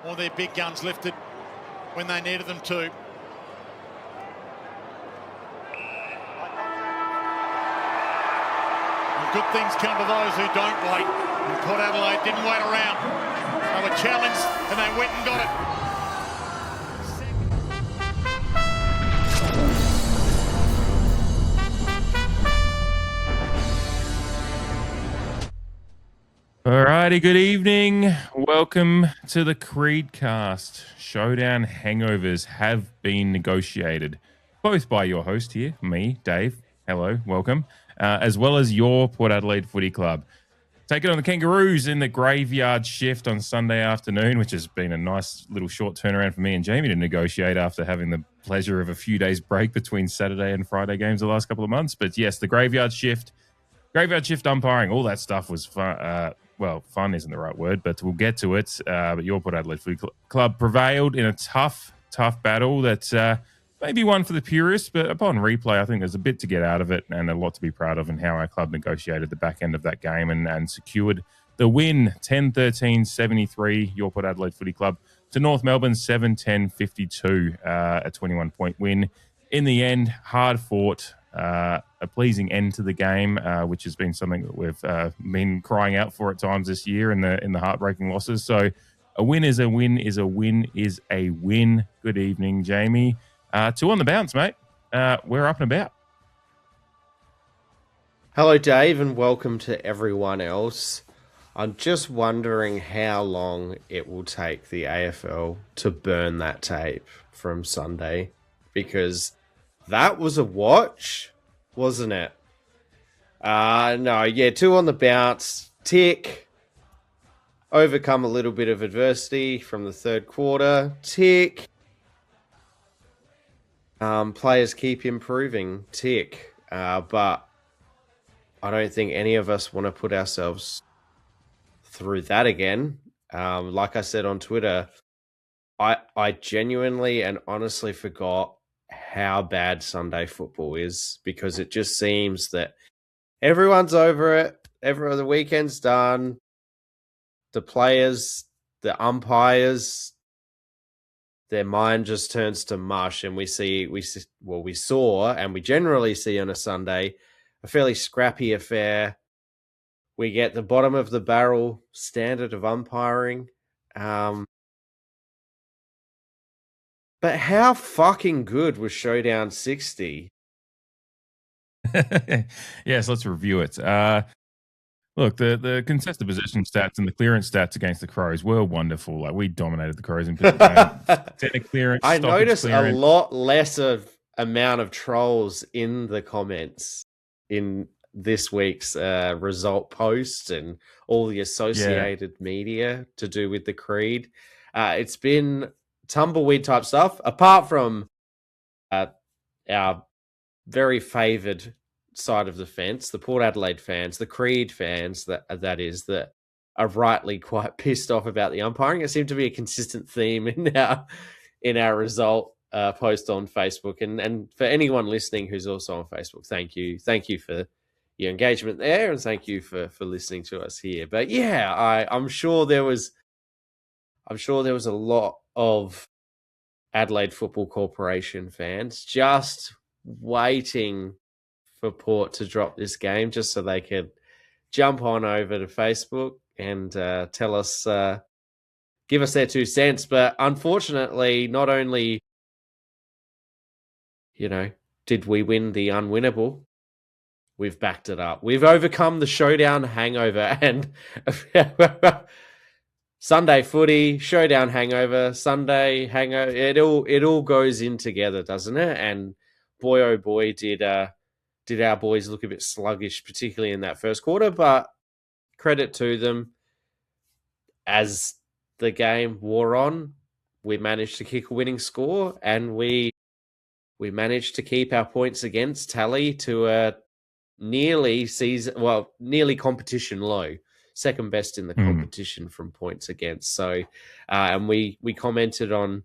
or their big guns lifted when they needed them to. And good things come to those who don't wait. And Port Adelaide didn't wait around. They were challenged and they went and got it. Alrighty, good evening. Welcome to the CREEDCAST. Showdown hangovers have been negotiated, both by your host here, me, Dave. Hello, welcome. As well as your Port Adelaide Footy Club. Take it on the Kangaroos in the graveyard shift on Sunday afternoon, which has been a nice little short turnaround for me and Jamie to negotiate after having the pleasure of a few days break between Saturday and Friday games the last couple of months. But yes, the graveyard shift umpiring, all that stuff was fun. Well, fun isn't the right word, but we'll get to it. But your Port Adelaide Footy Club prevailed in a tough battle that maybe one for the purists, but upon replay, I think there's a bit to get out of it and a lot to be proud of in how our club negotiated the back end of that game and secured the win, 10-13-73, your Port Adelaide Footy Club, to North Melbourne, 7-10-52, a 21-point win. In the end, hard fought, a pleasing end to the game, which has been something that we've been crying out for at times this year in the heartbreaking losses. So a win is a win is a win is a win. Good evening, Jamie. 2 on the bounce, mate. We're up and about. Hello, Dave, and welcome to everyone else. I'm just wondering how long it will take the AFL to burn that tape from Sunday, because that was a watch, wasn't it? 2 on the bounce. Tick. Overcome a little bit of adversity from the third quarter. Tick. Players keep improving. Tick. But I don't think any of us want to put ourselves through that again. Like I said on Twitter, I genuinely and honestly forgot how bad Sunday football is, because it just seems that everyone's over it. The weekend's done. The players, the umpires, their mind just turns to mush, and we saw, and we generally see on a Sunday, a fairly scrappy affair. We get the bottom of the barrel standard of umpiring. But how fucking good was Showdown 60? Yes, let's review it. Look, the contested possession stats and the clearance stats against the Crows were wonderful. Like, we dominated the Crows in clearance. I noticed a lot less of amount of trolls in the comments in this week's result post and all the associated media to do with the Creed. It's been tumbleweed type stuff, apart from our very favoured side of the fence, the Port Adelaide fans, the Creed fans, that are rightly quite pissed off about the umpiring. It seemed to be a consistent theme in our result post on Facebook. And for anyone listening who's also on Facebook, thank you for your engagement there, and thank you for listening to us here. But yeah, I'm sure there was a lot of Adelaide Football Corporation fans just waiting for Port to drop this game just so they could jump on over to Facebook and tell us, give us their 2 cents. But unfortunately, not only, did we win the unwinnable, we've backed it up. We've overcome the Showdown hangover, and Sunday footy, Showdown hangover, Sunday hangover. It all goes in together, doesn't it? And boy, oh boy, did our boys look a bit sluggish, particularly in that first quarter. But credit to them, as the game wore on, we managed to kick a winning score, and we managed to keep our points against tally to a nearly competition low. Second best in the competition from points against. So, and we commented on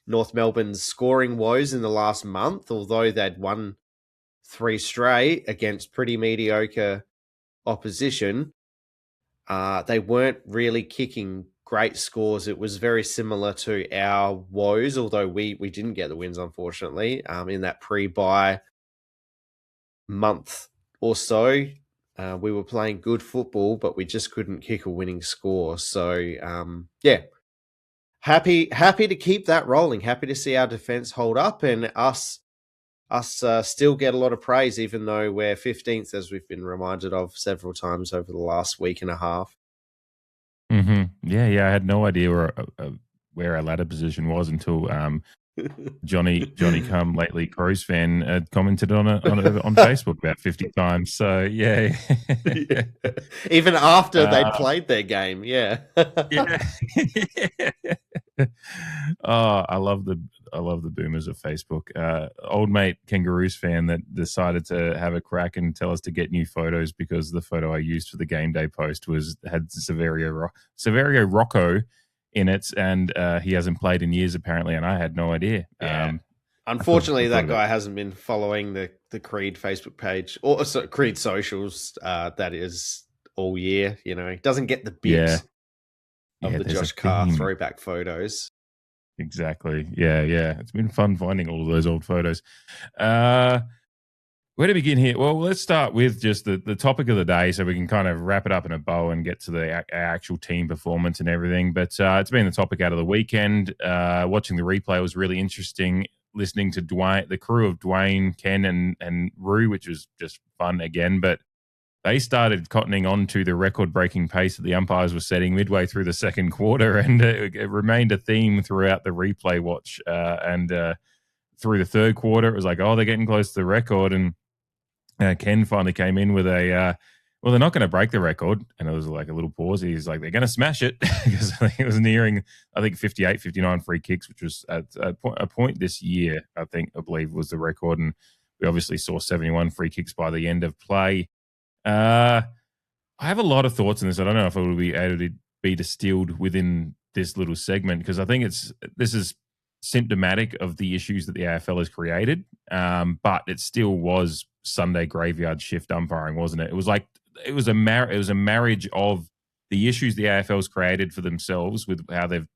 North Melbourne's scoring woes in the last month, although they'd won 3 straight against pretty mediocre opposition. They weren't really kicking great scores. It was very similar to our woes, although we didn't get the wins, unfortunately, in that pre-bye month or so. We were playing good football, but we just couldn't kick a winning score. So, yeah, happy to keep that rolling. Happy to see our defense hold up and us still get a lot of praise, even though we're 15th, as we've been reminded of several times over the last week and a half. Yeah. I had no idea where our ladder position was until Johnny Come Lately Crows fan had commented on it on Facebook about 50 times. So yeah. Even after they'd played their game, yeah. Yeah. Oh, I love the boomers of Facebook. Old mate Kangaroos fan that decided to have a crack and tell us to get new photos because the photo I used for the game day post had Severio Rocco in it, and he hasn't played in years apparently, and I had no idea. Yeah. Unfortunately, that guy hasn't been following the Creed Facebook page or Creed socials. That is all year. You know, he doesn't get the bit of the Josh Carr throwback photos. Exactly. Yeah. It's been fun finding all of those old photos. Where to begin here? Well, let's start with just the topic of the day so we can kind of wrap it up in a bow and get to the actual team performance and everything. But it's been the topic out of the weekend. Watching the replay was really interesting. Listening to the crew of Dwayne, Ken, and Rue, which was just fun again. But they started cottoning on to the record-breaking pace that the umpires were setting midway through the second quarter, and it remained a theme throughout the replay watch. And through the third quarter, it was like, oh, they're getting close to the record. And Ken finally came in with a, well, they're not going to break the record. And it was like a little pause. He's like, they're going to smash it because it was nearing, 58, 59 free kicks, which was at a point this year, I believe was the record. And we obviously saw 71 free kicks by the end of play. I have a lot of thoughts on this. I don't know if it will be able to be distilled within this little segment because I think this is symptomatic of the issues that the AFL has created. But it still was Sunday graveyard shift umpiring, wasn't it? It was a marriage of the issues the AFL's created for themselves with how they've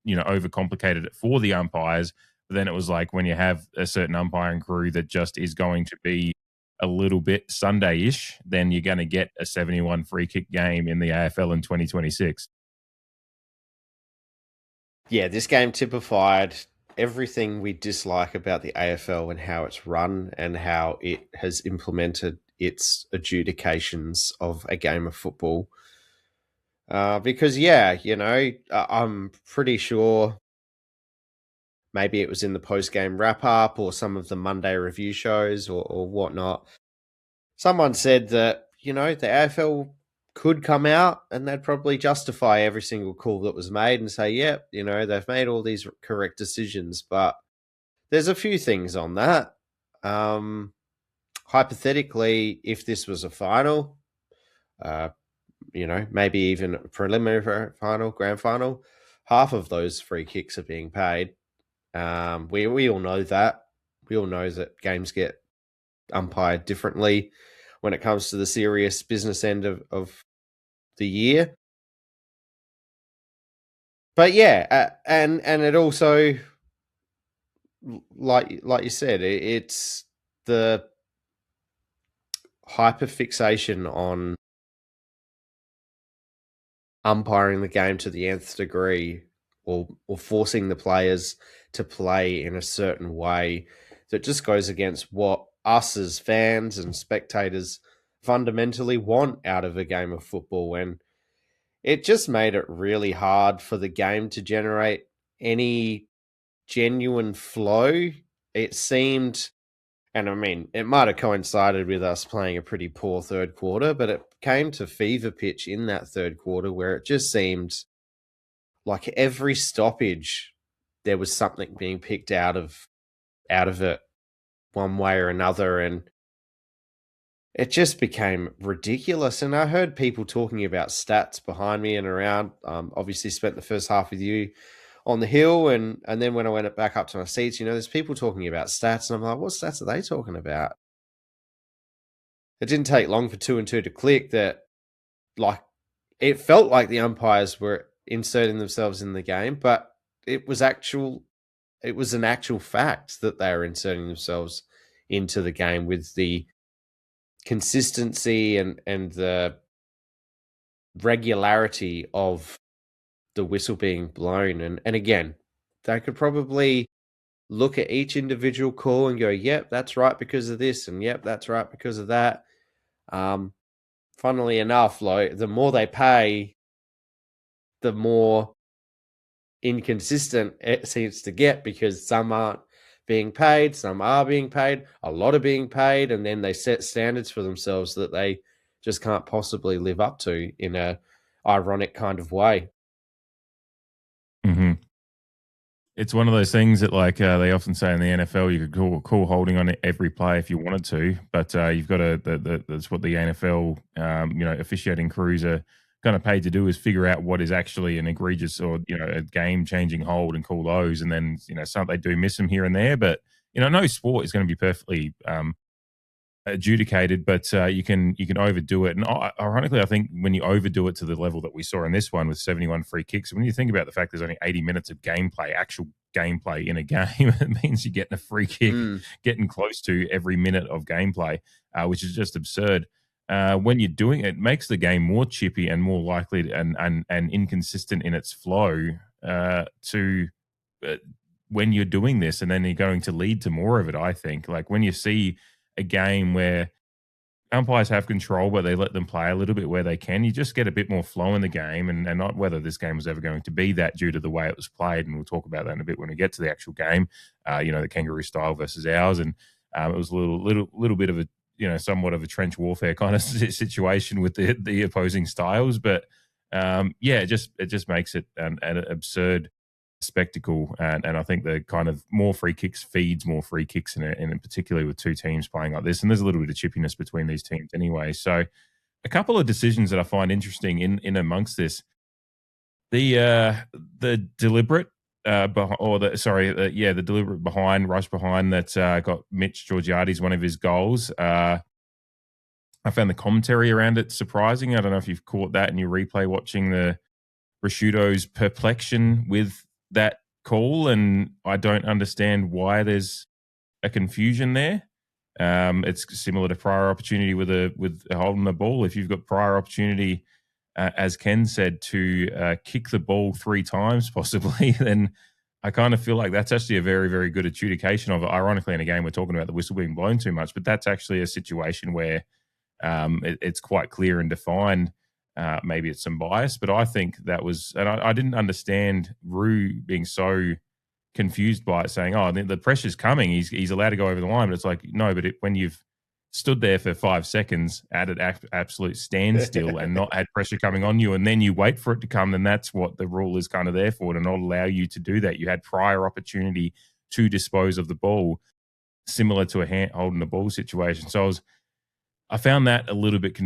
overcomplicated it for the umpires. But then it was like when you have a certain umpiring crew that just is going to be a little bit Sunday-ish, then you're going to get a 71 free kick game in the AFL in 2026. Yeah, this game typified everything we dislike about the AFL and how it's run and how it has implemented its adjudications of a game of football. Because, I'm pretty sure maybe it was in the post-game wrap-up or some of the Monday review shows or whatnot. Someone said that, the AFL could come out and they'd probably justify every single call that was made and say, yep, they've made all these correct decisions. But there's a few things on that. Hypothetically, if this was a final, maybe even a preliminary final, grand final, half of those free kicks are being paid. We all know that. We all know that games get umpired differently when it comes to the serious business end of the year. But yeah, and it also, like you said, it's the hyperfixation on umpiring the game to the nth degree or forcing the players to play in a certain way that just goes against what us as fans and spectators fundamentally want out of a game of football. And it just made it really hard for the game to generate any genuine flow. It seemed, and I mean, it might have coincided with us playing a pretty poor third quarter, but it came to fever pitch in that third quarter where it just seemed like every stoppage there was something being picked out of it one way or another, and it just became ridiculous. And I heard people talking about stats behind me and around. Obviously spent the first half with you on the hill, and then when I went back up to my seats, there's people talking about stats, and I'm like, what stats are they talking about? It didn't take long for 2 and 2 to click that, like, it felt like the umpires were inserting themselves in the game, but it was an actual fact that they were inserting themselves into the game with the consistency and the regularity of the whistle being blown. And again, they could probably look at each individual call and go, yep, that's right because of this, and yep, that's right because of that. Funnily enough, like, the more they pay, the more inconsistent it seems to get, because some aren't being paid, some are being paid, a lot are being paid, and then they set standards for themselves that they just can't possibly live up to in a ironic kind of way. Mm-hmm. It's one of those things that, like, they often say in the NFL, you could call holding on every play if you wanted to, but you've got to. That's what the NFL, officiating crews are kind of paid to do, is figure out what is actually an egregious or a game-changing hold and call those, and then some they do miss them here and there, but no sport is going to be perfectly adjudicated, but you can overdo it. And ironically, I think when you overdo it to the level that we saw in this one with 71 free kicks, when you think about the fact there's only 80 minutes of gameplay, actual gameplay in a game, it means you're getting a free kick, getting close to every minute of gameplay, which is just absurd. When you're doing it, it makes the game more chippy and more likely and inconsistent in its flow to when you're doing this, and then you're going to lead to more of it. I think, like, when you see a game where umpires have control, but they let them play a little bit where they can, you just get a bit more flow in the game, and not whether this game was ever going to be that due to the way it was played, and we'll talk about that in a bit when we get to the actual game, the kangaroo style versus ours, and it was a little bit of a, somewhat of a trench warfare kind of situation with the opposing styles, but it just makes it an absurd spectacle, and I think the kind of more free kicks feeds more free kicks, in particularly with two teams playing like this, and there's a little bit of chippiness between these teams anyway. So a couple of decisions that I find interesting in amongst this, the deliberate the deliberate rush behind that got Mitch Georgiades one of his goals. I found the commentary around it surprising. I don't know if you've caught that in your replay watching the prosciutto's perplexion with that call, and I don't understand why there's a confusion there. It's similar to prior opportunity with holding the ball. If you've got prior opportunity, as Ken said, to kick the ball 3 times possibly, then I kind of feel like that's actually a very, very good adjudication of it. Ironically, in a game we're talking about the whistle being blown too much, but that's actually a situation where it's quite clear and defined. Maybe it's some bias, but I think that was, and I didn't understand Rue being so confused by it, saying, "Oh, the pressure's coming. He's allowed to go over the line." But it's like, no, but when you've stood there for 5 seconds at an absolute standstill and not had pressure coming on you, and then you wait for it to come, then that's what the rule is kind of there for, to not allow you to do that. You had prior opportunity to dispose of the ball, similar to a holding the ball situation. So I found that a little bit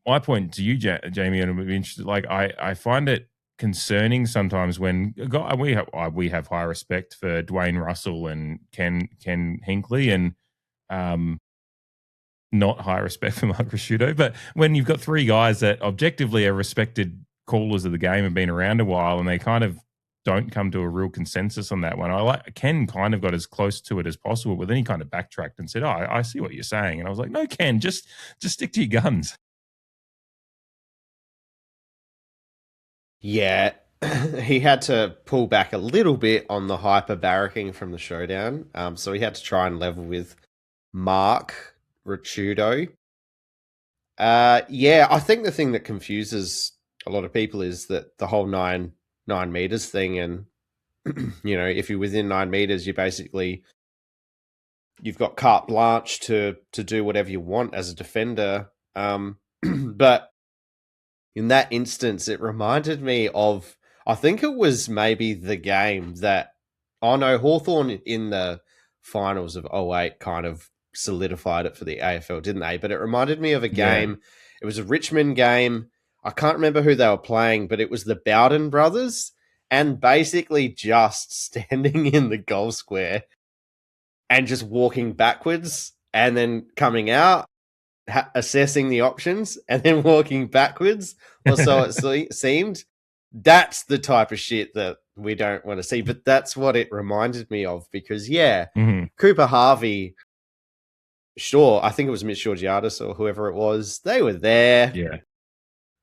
my point to you, Jamie, and I'm interested. Like, I find it concerning sometimes when we have high respect for Dwayne Russell and Ken Hinkley, and not high respect for Mark Prosciutto. But when you've got 3 guys that objectively are respected callers of the game and been around a while, and they kind of don't come to a real consensus on that one. Ken kind of got as close to it as possible, but then he kind of backtracked and said, "Oh, I see what you're saying." And I was like, "No, Ken, just stick to your guns." Yeah, he had to pull back a little bit on the hyper barracking from the showdown. So he had to try and level with Mark Ricciuto. I think the thing that confuses a lot of people is that the whole 9 meters thing, and if you're within 9 meters, you've got carte blanche to do whatever you want as a defender. But in that instance, it reminded me of, I think it was maybe the game that, Hawthorn in the finals of 2008 kind of solidified it for the AFL, didn't they? But it reminded me of a game. Yeah. It was a Richmond game. I can't remember who they were playing, but it was the Bowden brothers, and basically just standing in the goal square and just walking backwards and then coming out, assessing the options, and then walking backwards, or so it seemed. That's the type of shit that we don't want to see. But that's what it reminded me of because, Cooper Harvey, sure, I think it was Mitch Georgiadis or whoever it was, they were there. Yeah.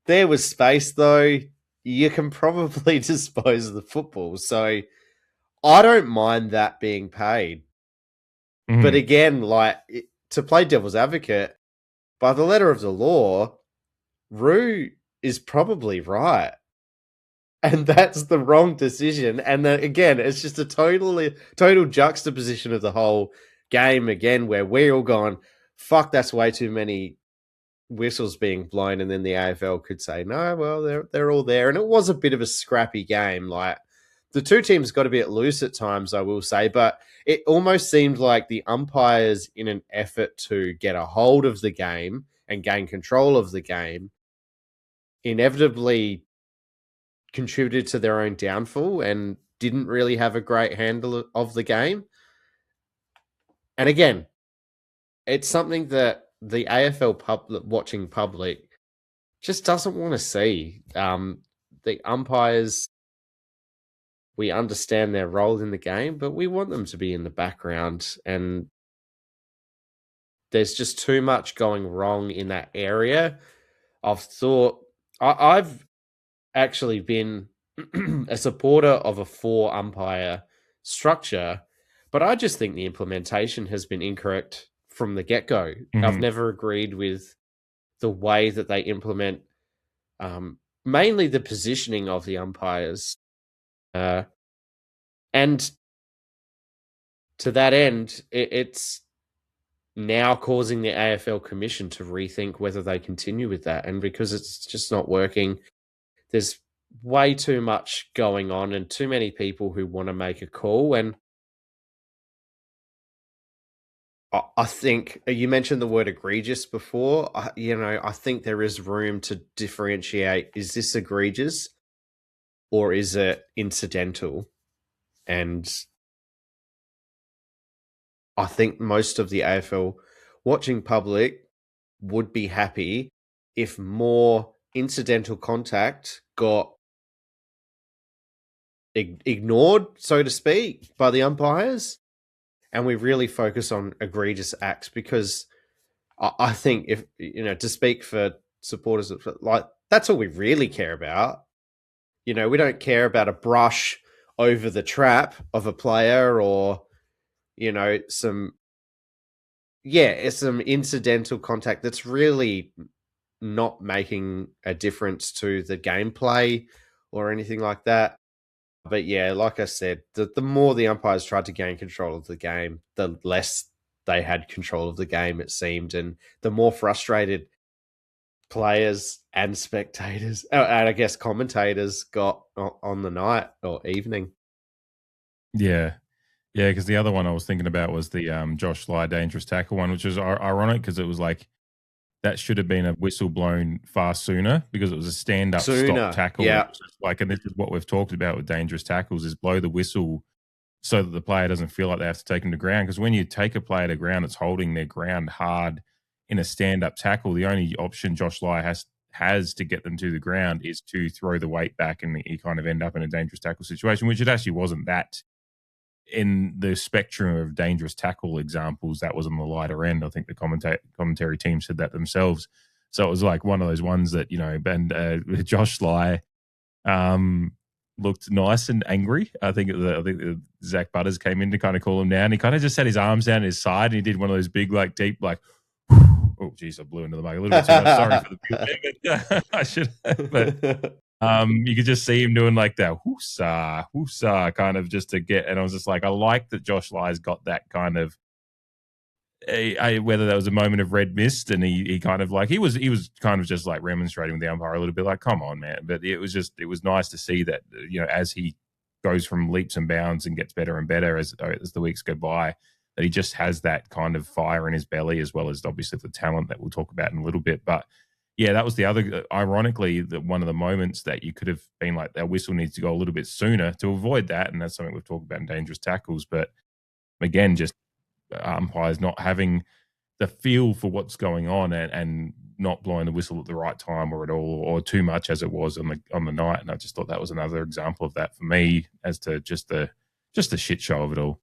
There was space, though. You can probably dispose of the football. So I don't mind that being paid. But again, to play devil's advocate, by the letter of the law, Rue is probably right. And that's the wrong decision. And again, it's just a total juxtaposition of the whole game again, where we're all going, fuck, that's way too many whistles being blown. And then the AFL could say, no, well, they're all there. And it was a bit of a scrappy game. Like, the two teams got a bit loose at times, I will say, but it almost seemed like the umpires, in an effort to get a hold of the game and gain control of the game, inevitably contributed to their own downfall and didn't really have a great handle of the game. And again, it's something that the AFL watching public just doesn't want to see. The umpires, we understand their role in the game, but we want them to be in the background. And there's just too much going wrong in that area. I've actually been a supporter of a 4-umpire structure, but I just think the implementation has been incorrect from the get-go. I've never agreed with the way that they implement mainly the positioning of the umpires. And to that end, it's now causing the AFL Commission to rethink whether they continue with that. And because it's just not working, there's way too much going on and too many people who want to make a call. And I think you mentioned the word egregious before. I think there is room to differentiate. Is this egregious or is it incidental? And I think most of the AFL watching public would be happy if more incidental contact got ignored, so to speak, by the umpires, and we really focus on egregious acts, because I think, if to speak for supporters, that's all we really care about. We don't care about a brush over the trap of a player or some incidental contact that's really not making a difference to the gameplay or anything like that. But yeah, like I said, the more the umpires tried to gain control of the game, the less they had control of the game, it seemed, and the more frustrated players and spectators, and I guess commentators, got on the night or evening. Yeah, because the other one I was thinking about was the Josh Lai dangerous tackle one, which was ironic because it was like that should have been a whistle blown far sooner because it was a stand-up stop tackle. Yeah. And this is what we've talked about with dangerous tackles, is blow the whistle so that the player doesn't feel like they have to take them to ground. Because when you take a player to ground that's holding their ground hard in a stand-up tackle, the only option Josh Lai has to get them to the ground is to throw the weight back, and you kind of end up in a dangerous tackle situation, which it actually wasn't that. In the spectrum of dangerous tackle examples, that was on the lighter end. I think the commentary team said that themselves. So it was like one of those ones that, Josh Lai looked nice and angry. I think Zach Butters came in to kind of cool him down. He kind of just had his arms down his side and he did one of those big, deep, oh, geez, I blew into the mic a little bit too much. Sorry for the I should have, but you could just see him doing like that whoosah kind of just to get, and I was just like, I like that Josh Lai's got that kind of whether that was a moment of red mist and he kind of he was kind of just like remonstrating with the umpire a little bit, like, come on, man. But it was nice to see that, as he goes from leaps and bounds and gets better and better as the weeks go by, that he just has that kind of fire in his belly, as well as obviously the talent that we'll talk about in a little bit. But yeah, that was the other, ironically, one of the moments that you could have been like, that whistle needs to go a little bit sooner to avoid that. And that's something we've talked about in dangerous tackles. But again, just umpires not having the feel for what's going on and not blowing the whistle at the right time or at all, or too much as it was on the night. And I just thought that was another example of that for me, as to just the shit show of it all.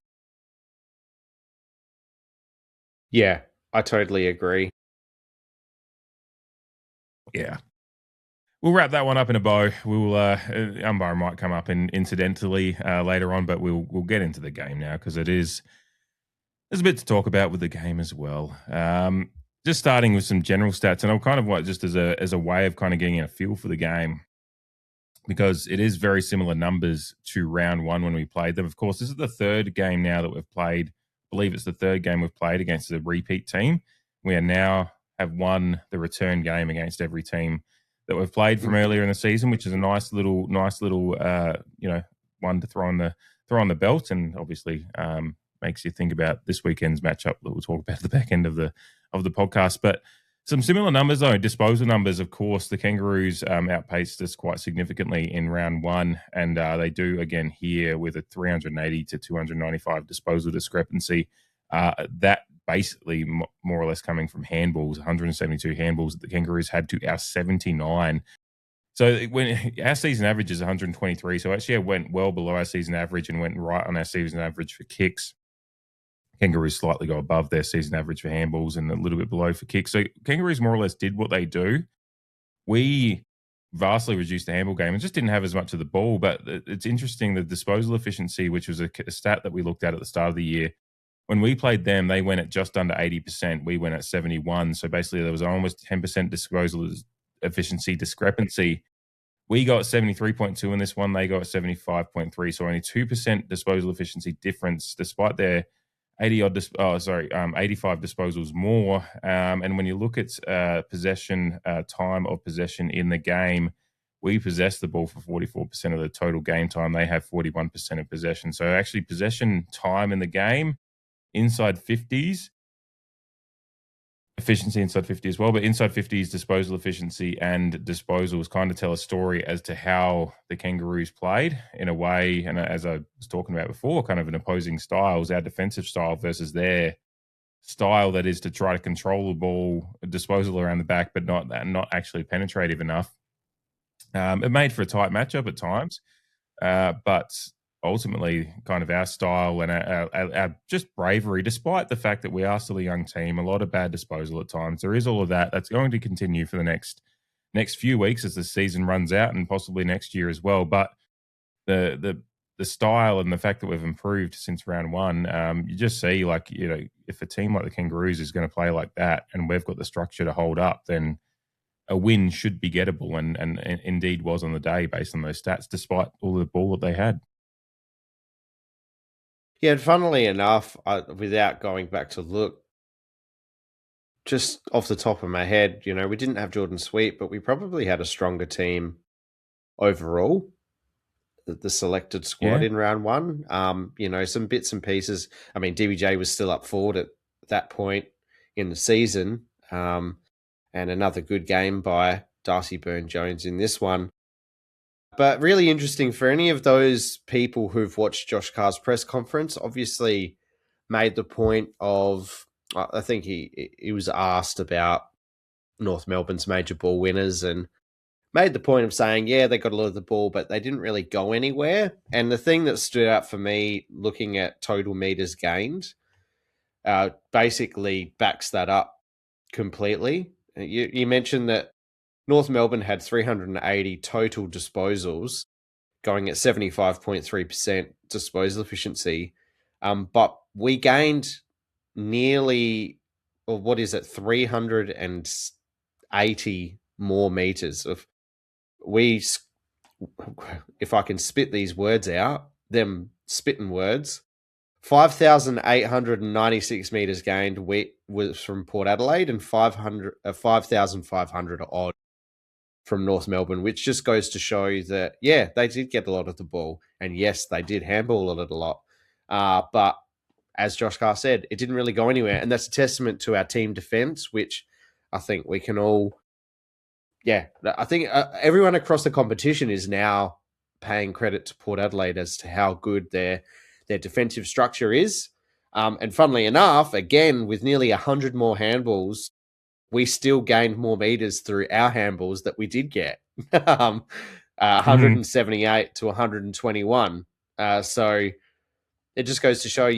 Yeah, I totally agree. Yeah. We'll wrap that one up in a bow. We'll umpire might come up incidentally later on, but we'll get into the game now, because there's a bit to talk about with the game as well. Just starting with some general stats, and I'll kind of just as a way of kind of getting a feel for the game, because it is very similar numbers to round one when we played them. Of course, this is the third game now that we've played. I believe it's the third game we've played against a repeat team. We are now have won the return game against every team that we've played from earlier in the season, which is a nice little one to throw on the belt, and obviously makes you think about this weekend's matchup that we'll talk about at the back end of the podcast. But some similar numbers though, disposal numbers. Of course, the Kangaroos outpaced us quite significantly in round one, and they do again here with a 380 to 295 disposal discrepancy. That basically more or less coming from handballs, 172 handballs that the Kangaroos had to our 79. So when our season average is 123, so actually I went well below our season average and went right on our season average for kicks. Kangaroos slightly go above their season average for handballs and a little bit below for kicks. So Kangaroos more or less did what they do. We vastly reduced the handball game and just didn't have as much of the ball. But it's interesting, the disposal efficiency, which was a stat that we looked at the start of the year. When we played them, they went at just under 80%. We went at 71. So basically there was almost 10% disposal efficiency discrepancy. We got 73.2 in this one. They got 75.3. So only 2% disposal efficiency difference, despite their 85 disposals more. And when you look at possession, time of possession in the game, we possess the ball for 44% of the total game time. They have 41% of possession. So actually possession time in the game, inside 50s, efficiency inside 50 as well, but inside 50s disposal efficiency and disposals kind of tell a story as to how the Kangaroos played in a way. And as I was talking about before, kind of an opposing styles, our defensive style versus their style, that is to try to control the ball, disposal around the back, but not actually penetrative enough. It made for a tight matchup at times, but ultimately kind of our style and our just bravery, despite the fact that we are still a young team, a lot of bad disposal at times. There is all of that. That's going to continue for the next few weeks as the season runs out, and possibly next year as well. But the style and the fact that we've improved since round one, you just see, like, if a team like the Kangaroos is going to play like that and we've got the structure to hold up, then a win should be gettable, and indeed was on the day based on those stats, despite all the ball that they had. Yeah, and funnily enough, without going back to look, just off the top of my head, we didn't have Jordan Sweet, but we probably had a stronger team overall, the selected squad in round one. Some bits and pieces. I mean, DBJ was still up forward at that point in the season, and another good game by Darcy Byrne-Jones in this one. But really interesting for any of those people who've watched Josh Carr's press conference, obviously made the point of, I think he was asked about North Melbourne's major ball winners, and made the point of saying, yeah, they got a lot of the ball, but they didn't really go anywhere. And the thing that stood out for me looking at total meters gained basically backs that up completely. You mentioned that North Melbourne had 380 total disposals, going at 75.3% disposal efficiency. But we gained nearly, 380 more meters of if I can spit these words out, them spitting words, 5,896 meters gained was from Port Adelaide, and 5,500 odd from North Melbourne, which just goes to show that, yeah, they did get a lot of the ball. And yes, they did handball a lot. But as Josh Carr said, it didn't really go anywhere. And that's a testament to our team defense, which I think we can all, I think everyone across the competition is now paying credit to Port Adelaide as to how good their defensive structure is. And funnily enough, again, with nearly 100 more handballs we still gained more meters through our handballs that we did get. 178 to 121. So it just goes to show,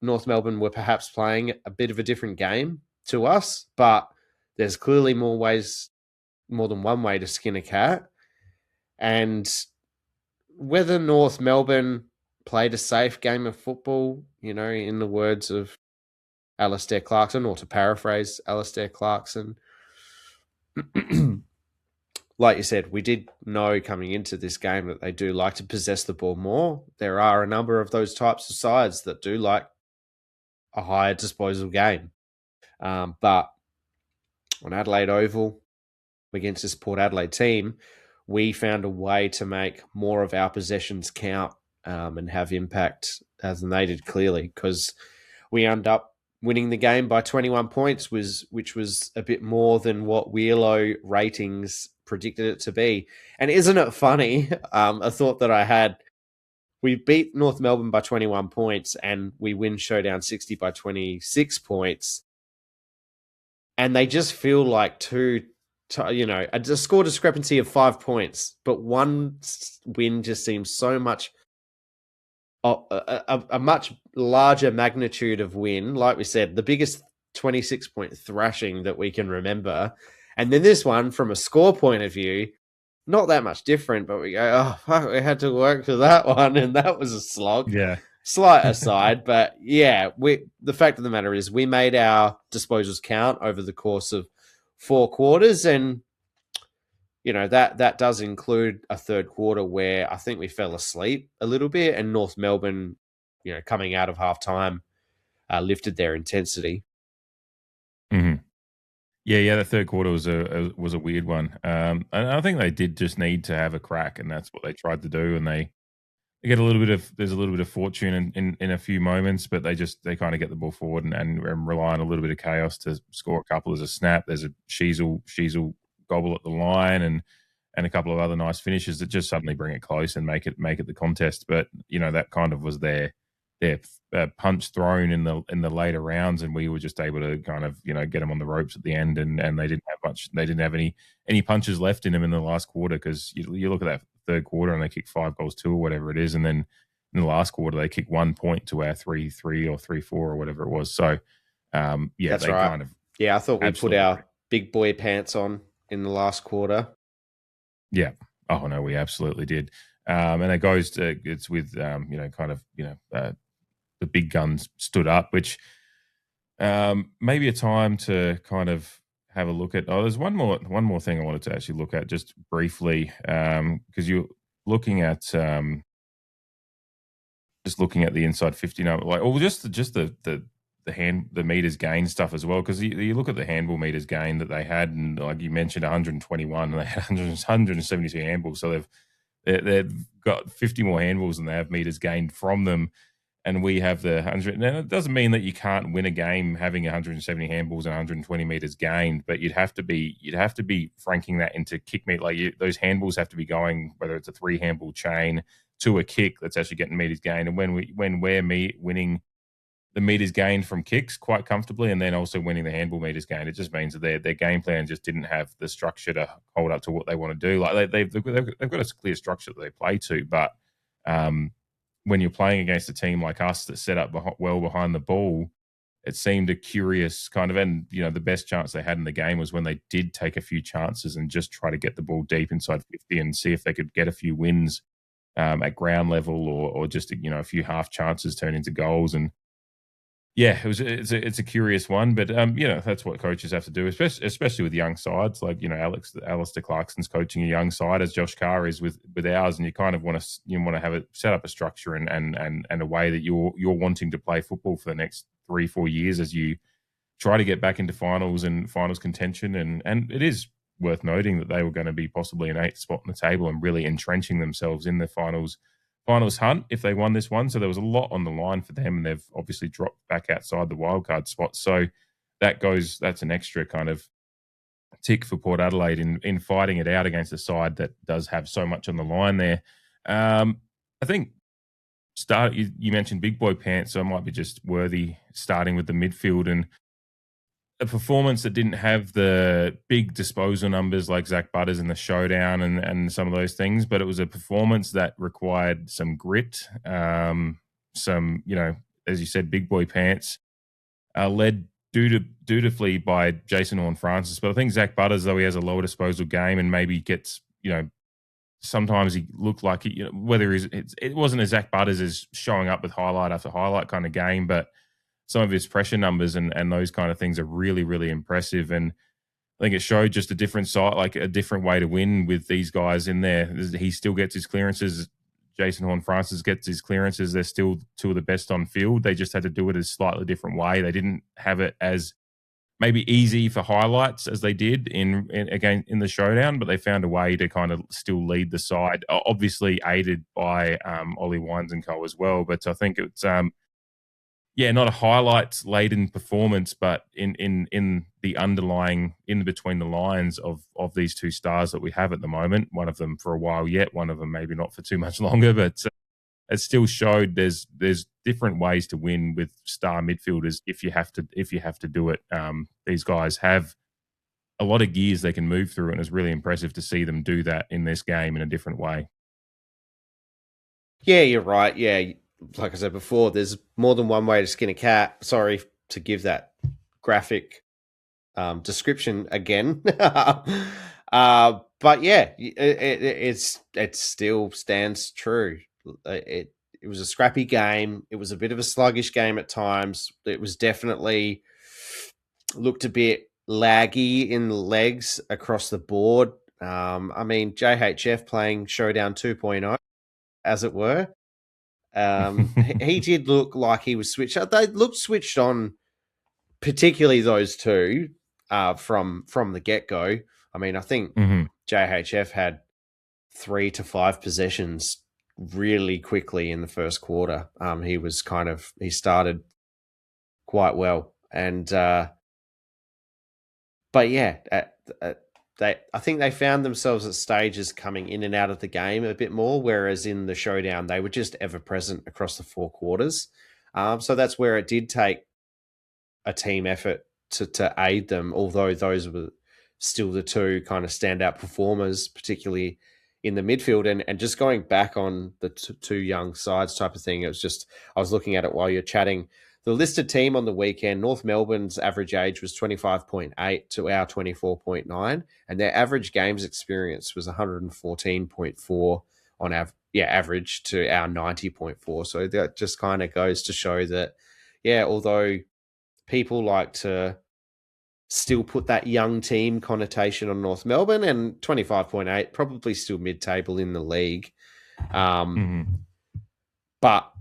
North Melbourne were perhaps playing a bit of a different game to us, but there's clearly more than one way to skin a cat. And whether North Melbourne played a safe game of football, in the words of Alistair Clarkson, or to paraphrase Alistair Clarkson, like you said, we did know coming into this game that they do like to possess the ball more. There are a number of those types of sides that do like a higher disposal game. But on Adelaide Oval, against this Port Adelaide team, we found a way to make more of our possessions count and have impact than they did, clearly, because we end up winning the game by 21 points, which was a bit more than what Weirlo ratings predicted it to be. And isn't it funny? A thought that I had: we beat North Melbourne by 21 points and we win Showdown 60 by 26 points. And they just feel like a score discrepancy of 5 points, but one win just seems so much a much larger magnitude of win. Like we said, the biggest 26-point thrashing that we can remember. And then this one, from a score point of view, not that much different, but we go, oh, fuck, we had to work for that one, and that was a slog. Yeah. Slight aside, but the fact of the matter is we made our disposals count over the course of 4 quarters, and that does include a third quarter where I think we fell asleep a little bit, and North Melbourne, coming out of halftime, lifted their intensity. Mm-hmm. Yeah, the third quarter was a weird one. And I think they did just need to have a crack, and that's what they tried to do. And they get there's a little bit of fortune in a few moments, but they kind of get the ball forward and rely on a little bit of chaos to score a couple as a snap. There's a Sheasel gobble at the line and a couple of other nice finishes that just suddenly bring it close and make it the contest. But that kind of was their punch thrown in the later rounds, and we were just able to kind of get them on the ropes at the end, and they didn't have much. They didn't have any punches left in them in the last quarter, because you look at that third quarter and they kick 5 goals 2 or whatever it is, and then in the last quarter they kick 1 point to our 3-3 or 3-4 or whatever it was. So that's they right. kind of I thought we put our big boy pants on in the last quarter. Yeah. Oh no, we absolutely did. And it goes to, it's with the big guns stood up, which maybe a time to kind of have a look at. Oh, there's one more thing I wanted to actually look at just briefly, because you're looking at the inside 50 number, just the meters gained stuff as well, because you look at the handball meters gained that they had, and like you mentioned, 121, and they had 172 handballs, so they've got 50 more handballs than they have meters gained from them. And we have the 100. Now, it doesn't mean that you can't win a game having 170 handballs and 120 meters gained, but you'd have to be franking that into kick meter. Those handballs have to be going, whether it's a 3 handball chain to a kick that's actually getting meters gained. And when we're winning the meters gained from kicks quite comfortably, and then also winning the handball meters gained, it just means that their game plan just didn't have the structure to hold up to what they want to do. Like they've got a clear structure that they play to, but when you're playing against a team like us that set up well behind the ball, it seemed a curious kind of, and the best chance they had in the game was when they did take a few chances and just try to get the ball deep inside 50 and see if they could get a few wins at ground level, or just a few half chances turn into goals. And it's a curious one, but that's what coaches have to do, especially with young sides like Alistair Clarkson's coaching a young side, as Josh Carr is with ours, and you kind of want to have it set up a structure and a way that you're wanting to play football for the next 3-4 years as you try to get back into finals and finals contention, and it is worth noting that they were going to be possibly an 8th spot on the table and really entrenching themselves in the finals hunt if they won this one. So there was a lot on the line for them, and they've obviously dropped back outside the wildcard spot. So that's an extra kind of tick for Port Adelaide in fighting it out against a side that does have so much on the line there. I think you mentioned big boy pants, so it might be just worthy starting with the midfield. And a performance that didn't have the big disposal numbers like Zach Butters in the Showdown and some of those things, but it was a performance that required some grit, some, as you said, big boy pants, led dutifully by Jason Horne-Francis. But I think Zach Butters, though he has a lower disposal game and maybe gets, sometimes he looked like whether it wasn't as Zach Butters as showing up with highlight after highlight kind of game, but some of his pressure numbers and those kind of things are really, really impressive. And I think it showed just a different side, like a different way to win with these guys in there. He still gets his clearances. Jason Horne-Francis gets his clearances. They're still two of the best on field. They just had to do it a slightly different way. They didn't have it as maybe easy for highlights as they did in the Showdown, but they found a way to kind of still lead the side, obviously aided by Ollie Wines and co as well. But I think it's not a highlights-laden performance, but in the underlying, in between the lines of these two stars that we have at the moment, one of them for a while yet, one of them maybe not for too much longer, but it still showed there's different ways to win with star midfielders if you have to do it. These guys have a lot of gears they can move through, and it's really impressive to see them do that in this game in a different way. Yeah, you're right. Yeah. Like I said before, there's more than one way to skin a cat. Sorry to give that graphic description again. But yeah, it still stands true. It was a scrappy game. It was a bit of a sluggish game at times. It was definitely looked a bit laggy in the legs across the board. I mean, JHF playing Showdown 2.0, as it were. He did look like he was switched. They looked switched on, particularly those two from the get-go. I mean, I think JHF had 3 to 5 possessions really quickly in the first quarter. He started quite well, and but yeah, I think they found themselves at stages coming in and out of the game a bit more, whereas in the Showdown, they were just ever present across the 4 quarters. So that's where it did take a team effort to aid them, although those were still the two kind of standout performers, particularly in the midfield. And just going back on the two young sides type of thing, I was looking at it while you're chatting. The listed team on the weekend, North Melbourne's average age was 25.8 to our 24.9, and their average games experience was 114.4 on average to our 90.4. So that just kind of goes to show that, although people like to still put that young team connotation on North Melbourne, and 25.8, probably still mid-table in the league. But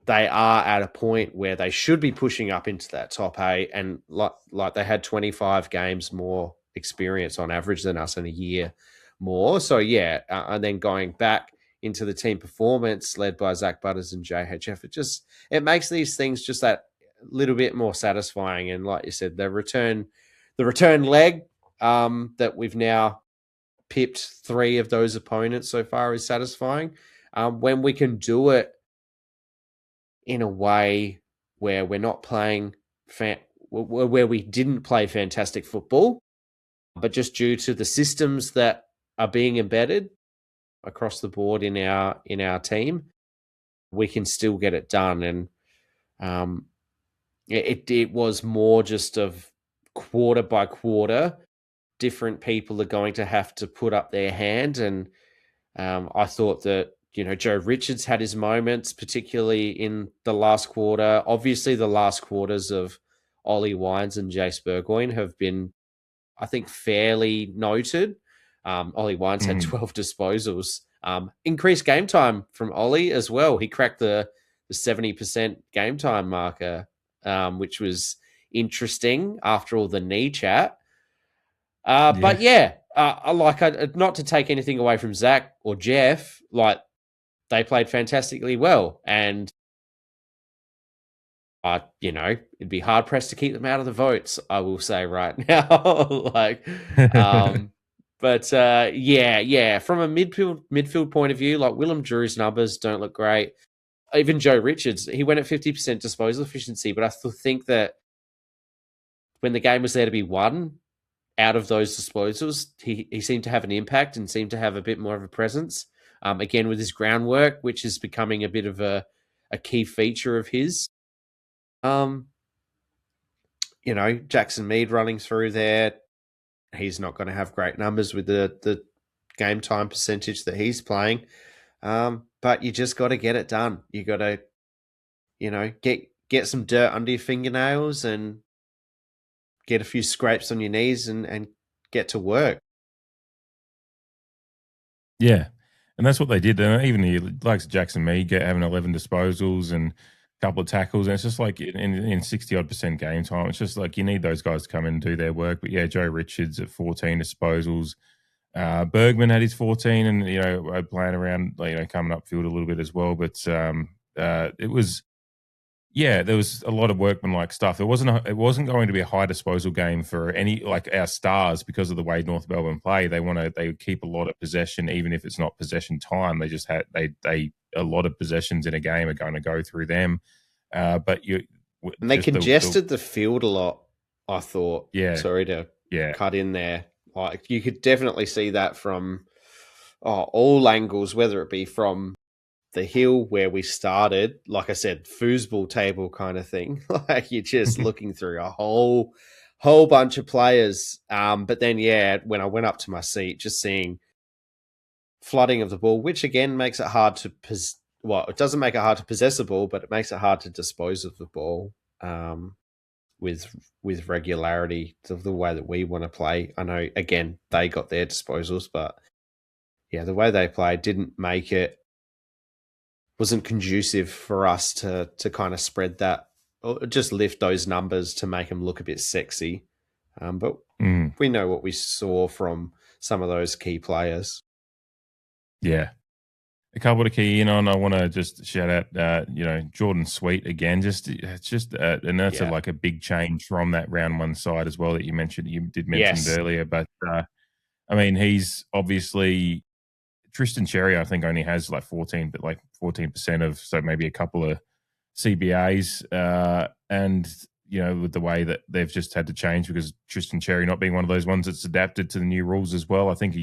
they are at a point where they should be pushing up into that top 8, and like they had 25 games more experience on average than us in a year more. So and then going back into the team performance led by Zach Butters and JHF, it makes these things just that little bit more satisfying. And like you said, the return leg that we've now pipped 3 of those opponents so far is satisfying. When we can do it in a way where we're not playing where we didn't play fantastic football, but just due to the systems that are being embedded across the board in our team, we can still get it done. And it was more just of quarter by quarter, different people are going to have to put up their hand. And I thought that Joe Richards had his moments, particularly in the last quarter. Obviously, the last quarters of Ollie Wines and Jace Burgoyne have been, I think, fairly noted. Ollie Wines had 12 disposals. Increased game time from Ollie as well. He cracked the 70% game time marker, which was interesting after all the knee chat. But not to take anything away from Zach or Jeff, they played fantastically well, and it'd be hard pressed to keep them out of the votes, I will say right now. But from a midfield point of view, Willem Drew's numbers don't look great. Even Joe Richards, he went at 50% disposal efficiency, but I still think that when the game was there to be won, out of those disposals, he seemed to have an impact and seemed to have a bit more of a presence. Again, with his groundwork, which is becoming a bit of a key feature of his. Jackson Mead running through there. He's not going to have great numbers with the game time percentage that he's playing. But you just got to get it done. You got to, get some dirt under your fingernails and get a few scrapes on your knees and get to work. Yeah. And that's what they did. And even the likes of Jackson Mead having 11 disposals and a couple of tackles. And it's just like in 60-odd% game time, it's just like you need those guys to come in and do their work. But yeah, Joe Richards at 14 disposals. Bergman had his 14 and, playing around, coming upfield a little bit as well. But it was, there was a lot of workmanlike stuff. It wasn't going to be a high disposal game for any like our stars because of the way North Melbourne play. They keep a lot of possession, even if it's not possession time. They just had a lot of possessions in a game are going to go through them. But they congested the field a lot. I thought. Yeah. Sorry to cut in there. Like you could definitely see that from all angles, whether it be from the hill where we started, like I said, foosball table kind of thing. Like you're just looking through a whole bunch of players. But then, when I went up to my seat, just seeing flooding of the ball, which again makes it hard to it doesn't make it hard to possess the ball, but it makes it hard to dispose of the ball with regularity of the way that we want to play. I know, again, they got their disposals, but the way they played wasn't conducive for us to kind of spread that or just lift those numbers to make them look a bit sexy. But we know what we saw from some of those key players. Yeah. A couple to key in on. I want to just shout out, Jordan Sweet again. And that's like a big change from that round one side as well that you mentioned. You did mention earlier, but he's obviously Tristan Cherry. I think only has like 14% of, so maybe a couple of CBAs, and with the way that they've just had to change because Tristan Cherry not being one of those ones that's adapted to the new rules as well. I think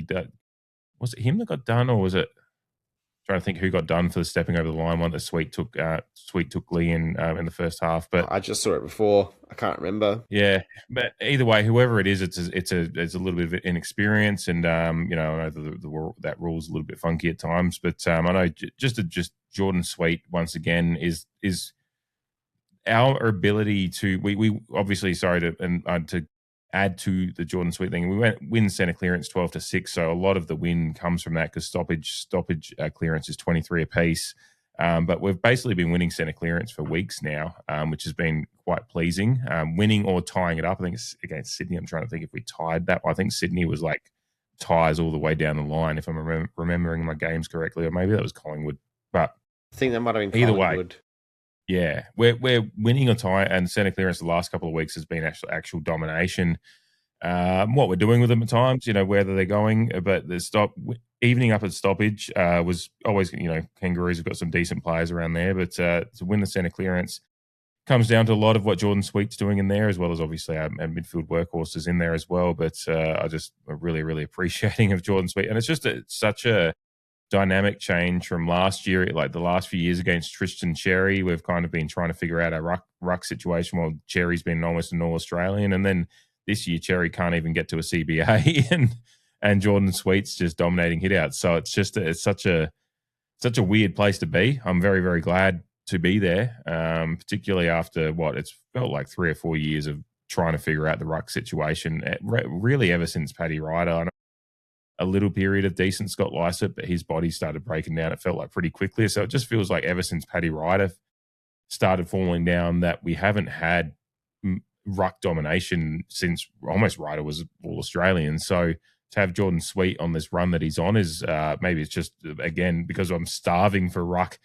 was it him that got done, or was it? Trying to think who got done for the stepping over the line one that Sweet took Lee in the first half. But I just saw it before. I can't remember. Yeah, but either way, whoever it is, it's a little bit of inexperience, and I know that rule is a little bit funky at times. But I know just Jordan Sweet once again is our ability to we obviously to add to the Jordan Sweet thing. We win centre clearance 12-6, so a lot of the win comes from that because stoppage clearance is 23 apiece. But we've basically been winning centre clearance for weeks now, which has been quite pleasing. Winning or tying it up. I think it's against Sydney. I'm trying to think if we tied that. I think Sydney was like ties all the way down the line, if I'm remembering my games correctly, or maybe that was Collingwood. But I think that might have been Collingwood. Either way. Yeah, we're winning or tie, and centre clearance the last couple of weeks has been actual domination. What we're doing with them at times, whether they're going, but the evening up at stoppage was always, Kangaroos have got some decent players around there, but to win the centre clearance comes down to a lot of what Jordan Sweet's doing in there, as well as obviously our midfield workhorses in there as well. But I just really, really appreciating of Jordan Sweet, and it's just such a dynamic change from last year, like the last few years against Tristan Cherry. We've kind of been trying to figure out our ruck situation while Cherry's been almost an All-Australian. And then this year, Cherry can't even get to a CBA and Jordan Sweet's just dominating hitouts. So it's just, it's such a weird place to be. I'm very, very glad to be there, particularly after it's felt like 3 or 4 years of trying to figure out the ruck situation. Really ever since Paddy Ryder. I know a little period of decent Scott Lycett, but his body started breaking down, it felt like pretty quickly. So it just feels like ever since Paddy Ryder started falling down that we haven't had ruck domination since almost Ryder was All-Australian. So to have Jordan Sweet on this run that he's on is maybe it's just, again, because I'm starving for ruck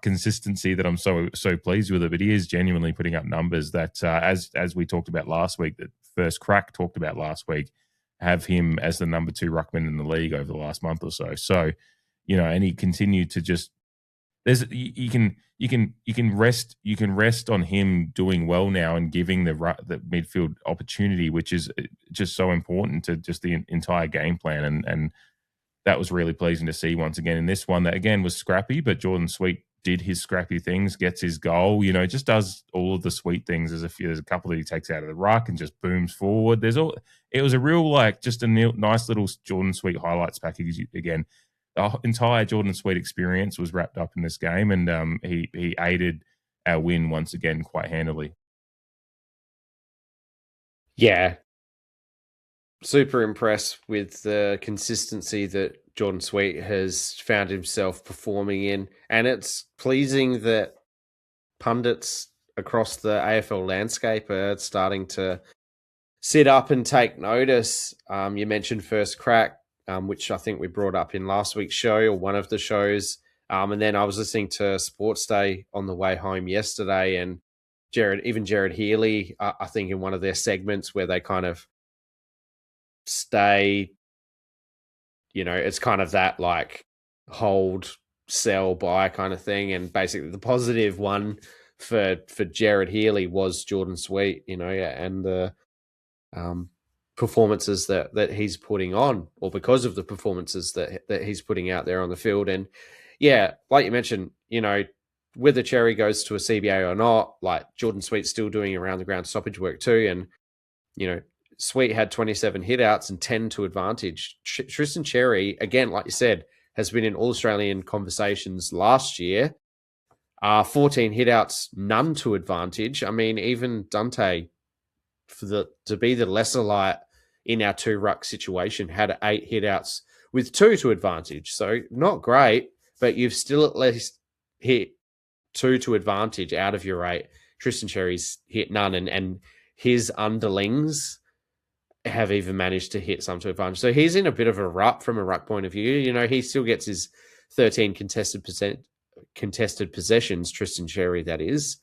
consistency that I'm so pleased with it. But he is genuinely putting up numbers that, as we talked about last week, that First Crack talked about last week, have him as the number 2 ruckman in the league over the last month or so. So, and he continued to just you can rest on him doing well now and giving the midfield opportunity, which is just so important to just the entire game plan. And that was really pleasing to see once again in this one. That again was scrappy, but Jordan Sweet did his scrappy things, gets his goal, just does all of the sweet things. There's a couple that he takes out of the ruck and just booms forward. It was a real, just a nice little Jordan Sweet highlights package again. The entire Jordan Sweet experience was wrapped up in this game, and he aided our win once again quite handily. Yeah. Super impressed with the consistency that Jordan Sweet has found himself performing in. And it's pleasing that pundits across the AFL landscape are starting to sit up and take notice. You mentioned First Crack, which I think we brought up in last week's show or one of the shows. And then I was listening to Sports Day on the way home yesterday, and Jared Healy, I think in one of their segments where they kind of stay, it's kind of that hold, sell, buy kind of thing. And basically the positive one for Jared Healy was Jordan Sweet, and the performances that he's putting on, or because of the performances that he's putting out there on the field. And yeah, like you mentioned, whether Cherry goes to a CBA or not, Jordan Sweet's still doing around the ground stoppage work too. And, Sweet had 27 hitouts and 10 to advantage. Tristan Cherry, again, like you said, has been in All-Australian conversations last year. 14 hitouts, none to advantage. I mean, even Dante, to be the lesser light in our 2-ruck situation, had 8 hitouts with 2 to advantage. So not great, but you've still at least hit 2 to advantage out of your 8. Tristan Cherry's hit none, and his underlings have even managed to hit some to advantage. So he's in a bit of a rut from a ruck point of view. He still gets his 13 contested possessions, Tristan Cherry, that is.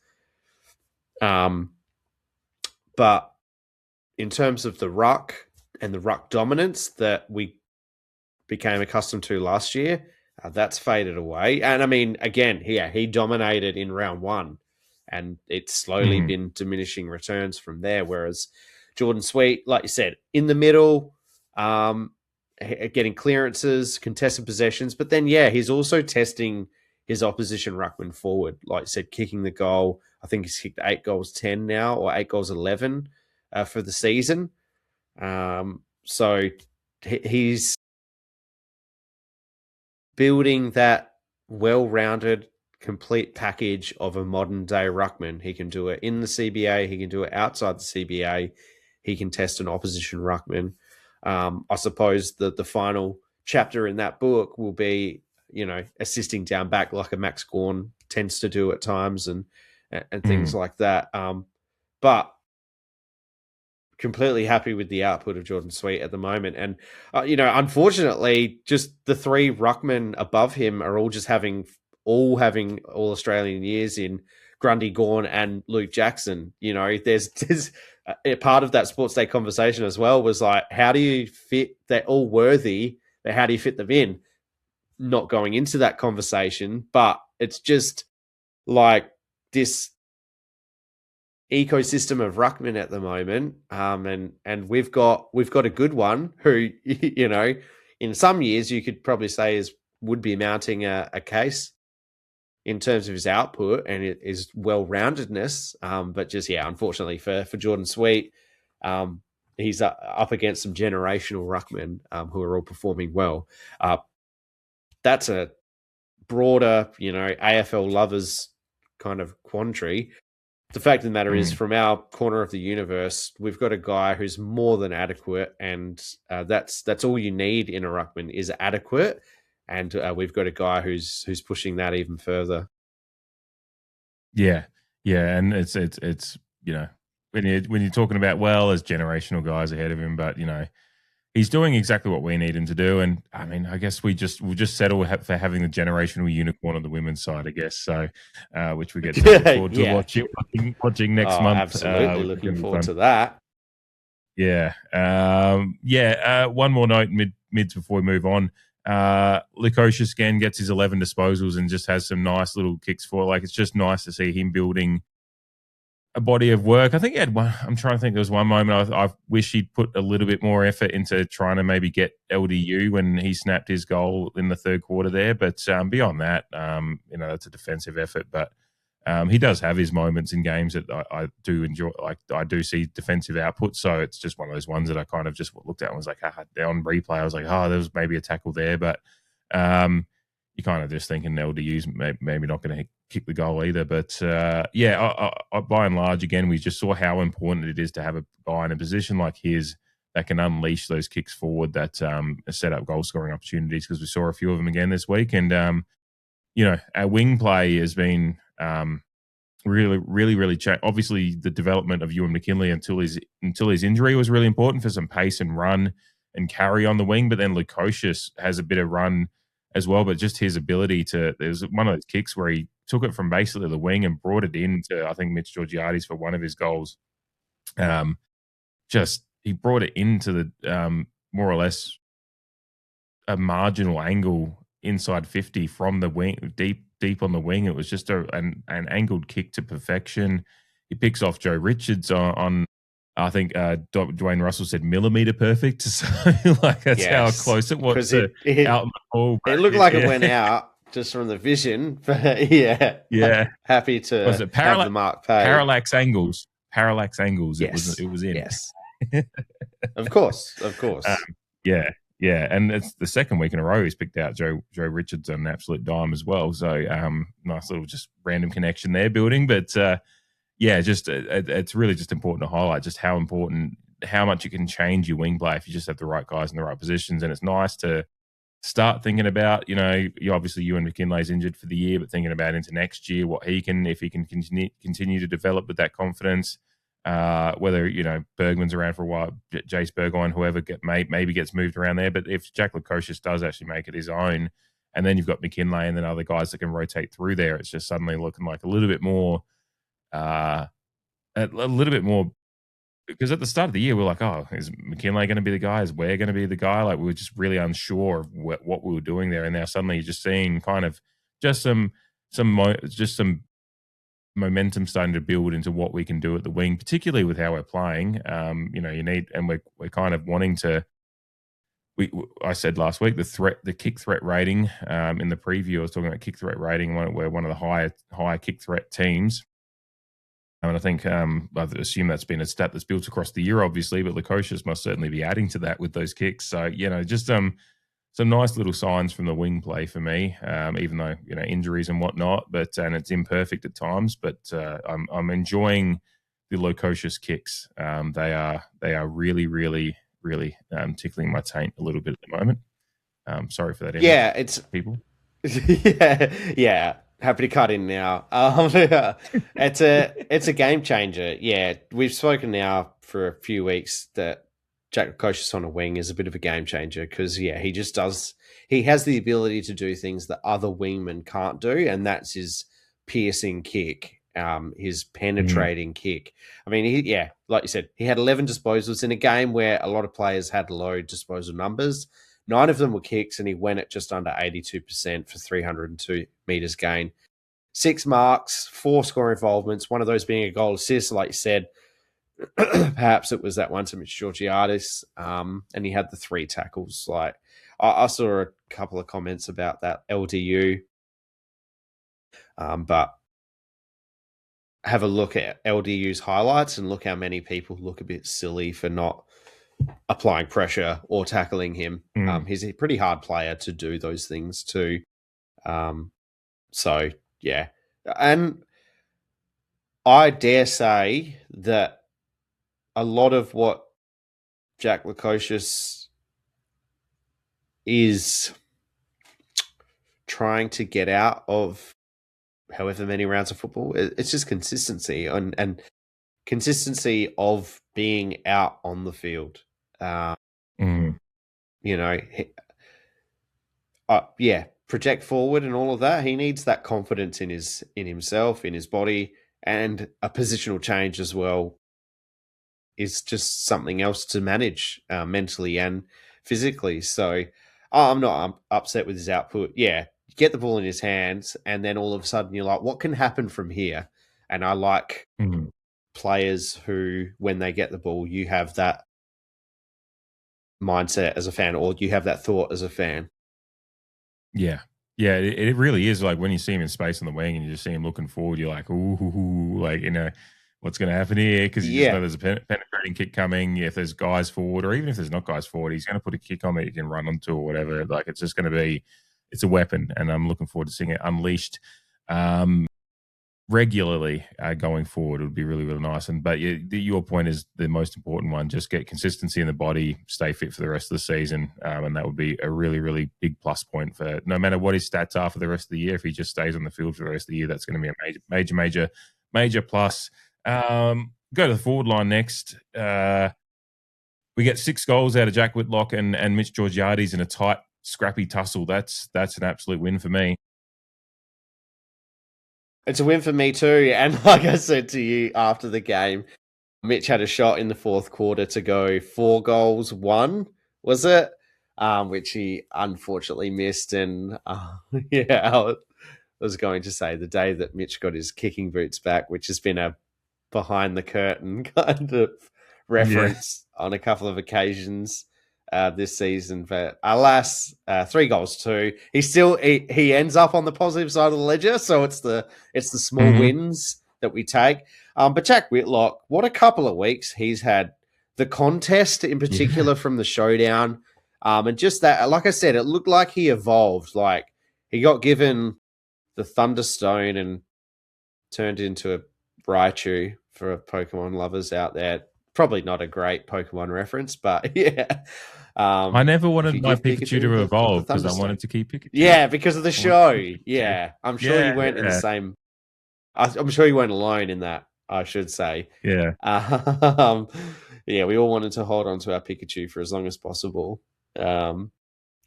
But in terms of the ruck and the ruck dominance that we became accustomed to last year, that's faded away. And I mean, again, he dominated in round 1, and it's slowly been diminishing returns from there. Whereas Jordan Sweet, like you said, in the middle, getting clearances, contested possessions, but then, he's also testing his opposition ruckman forward. Like you said, kicking the goal. I think he's kicked 8 goals 10 now, or 8 goals 11 for the season. So he's building that well-rounded, complete package of a modern-day ruckman. He can do it in the CBA. He can do it outside the CBA. He can test an opposition ruckman. I suppose that the final chapter in that book will be, assisting down back like a Max Gawn tends to do at times, and things like that. But completely happy with the output of Jordan Sweet at the moment. And, unfortunately, just the 3 ruckmen above him are all just having All-Australian years in Grundy, Gawn, and Luke Jackson. There's a part of that Sports Day conversation as well was how do you fit? They're all worthy, but how do you fit them in? Not going into that conversation, but it's just this ecosystem of ruckman at the moment, and we've got a good one who, in some years you could probably say would be mounting a case in terms of his output and his well-roundedness. But just, unfortunately for Jordan Sweet, he's up against some generational ruckmen who are all performing well. That's a broader, AFL lovers kind of quandary. The fact of the matter is, from our corner of the universe, we've got a guy who's more than adequate, and that's all you need in a ruckman is adequate. And we've got a guy who's pushing that even further. Yeah, and it's when you're talking about, there's generational guys ahead of him, but he's doing exactly what we need him to do. And I mean, I guess we'll just settle for having the generational unicorn on the women's side, I guess. So, which we get to look forward to watching next month. Absolutely looking forward to that. Yeah. One more note mids before we move on. Lukosius again gets his 11 disposals and just has some nice little kicks for it. Like, it's just nice to see him building a body of work. I think he had one. I'm trying to think. There was one moment I wish he'd put a little bit more effort into trying to maybe get LDU when he snapped his goal in the third quarter there. But beyond that, that's a defensive effort. But he does have his moments in games that I do enjoy. Like, I do see defensive output. So it's just one of those ones that I kind of just looked at and was like, on replay, I was like, there was maybe a tackle there. But you're kind of just thinking LDU's maybe not going to kick the goal either. But I, by and large, again, we just saw how important it is to have a guy in a position like his that can unleash those kicks forward that set up goal scoring opportunities, because we saw a few of them again this week. And, our wing play has been really, really, really changed. Obviously, the development of Ewan McKinlay until his injury was really important for some pace and run and carry on the wing. But then Lukosius has a bit of run as well, but just his ability there's one of those kicks where he took it from basically the wing and brought it into, I think, Mitch Georgiades for one of his goals. He brought it into the more or less a marginal angle inside 50 from the wing, deep on the wing. It was just an angled kick to perfection. He picks off Joe Richards on I think Dwayne Russell said millimeter perfect. So that's how close it was to out in the ball. It looked like it went out just from the vision, but happy to have the mark paid. Parallax angles. Yes. It was in. Yes, of course. And it's the second week in a row he's picked out Joe Richards on an absolute dime as well. So nice little just random connection there building, but. It's really just important to highlight just how much you can change your wing play if you just have the right guys in the right positions. And it's nice to start thinking about, obviously Ewan McKinlay's injured for the year, but thinking about into next year, if he can continue to develop with that confidence, whether, Bergman's around for a while, Jace Burgoyne, whoever maybe gets moved around there. But if Jack Lukosius does actually make it his own, and then you've got McKinlay and then other guys that can rotate through there, it's just suddenly looking like a little bit more, because at the start of the year, we're like, is McKinlay going to be the guy? Is Ware going to be the guy? Like, we were just really unsure of what we were doing there. And now suddenly you're just seeing kind of just some momentum starting to build into what we can do at the wing, particularly with how we're playing. We're kind of wanting to, I said last week, the kick threat rating in the preview, I was talking about kick threat rating. We're one of the higher kick threat teams. And I think I assume that's been a stat that's built across the year, obviously, but Lukosius must certainly be adding to that with those kicks. So, just some nice little signs from the wing play for me, even though, injuries and whatnot, and it's imperfect at times, but I'm enjoying the Lukosius kicks. They are really, really, really tickling my taint a little bit at the moment. Sorry for that. It's people. Yeah. Happy to cut in now. It's a game changer. Yeah, we've spoken now for a few weeks that Jack Lukosius on a wing is a bit of a game changer because, he has the ability to do things that other wingmen can't do, and that's his piercing kick, his penetrating kick. I mean, like you said, he had 11 disposals in a game where a lot of players had low disposal numbers. 9 of them were kicks, and he went at just under 82% for 302 meters gain. 6 marks, 4 score involvements, one of those being a goal assist, like you said. Perhaps it was that one to Mitch Georgiades, and he had the 3 tackles. Like, I saw a couple of comments about that LDU, but have a look at LDU's highlights and look how many people look a bit silly for not applying pressure or tackling him. He's a pretty hard player to do those things too. And I dare say that a lot of what Jack Lukosius is trying to get out of however many rounds of football, it's just consistency and consistency of being out on the field. Project forward and all of that. He needs that confidence in himself, in his body, and a positional change as well is just something else to manage mentally and physically. So I'm not upset with his output. Yeah, you get the ball in his hands, and then all of a sudden you're like, what can happen from here? And I like players who, when they get the ball, you have that mindset as a fan, or you have that thought as a fan. Yeah. Yeah, it really is like when you see him in space on the wing and you just see him looking forward, you're like, ooh, like, what's going to happen here? Because you just know there's a penetrating kick coming. If there's guys forward, or even if there's not guys forward, he's going to put a kick on that you can run onto or whatever. Like, it's just going to be, it's a weapon, and I'm looking forward to seeing it unleashed regularly going forward. It would be really, really nice. But your point is the most important one. Just get consistency in the body, stay fit for the rest of the season, and that would be a really, really big plus point for no matter what his stats are for the rest of the year. If he just stays on the field for the rest of the year, that's going to be a major plus. Go to the forward line next. We get 6 goals out of Jack Whitlock and Mitch Georgiades in a tight, scrappy tussle. That's an absolute win for me. It's a win for me too. And like I said to you after the game, Mitch had a shot in the fourth quarter to go 4 goals, 1, was it? Which he unfortunately missed. And yeah, I was going to say the day that Mitch got his kicking boots back, which has been a behind the curtain kind of reference on a couple of occasions this season. But alas, 3 goals, 2. He ends up on the positive side of the ledger, so it's the small wins that we take. But Jack Whitlock, what a couple of weeks he's had. The contest in particular from the Showdown, and just that, like I said, it looked like he evolved. Like he got given the Thunderstone and turned into a Raichu for Pokemon lovers out there. Probably not a great Pokemon reference, but yeah. I never wanted my Pikachu to evolve because I wanted to keep Pikachu. Yeah, because of the show. Yeah, I'm sure you weren't in the same. I'm sure you weren't alone in that, I should say. Yeah. Yeah, we all wanted to hold on to our Pikachu for as long as possible. It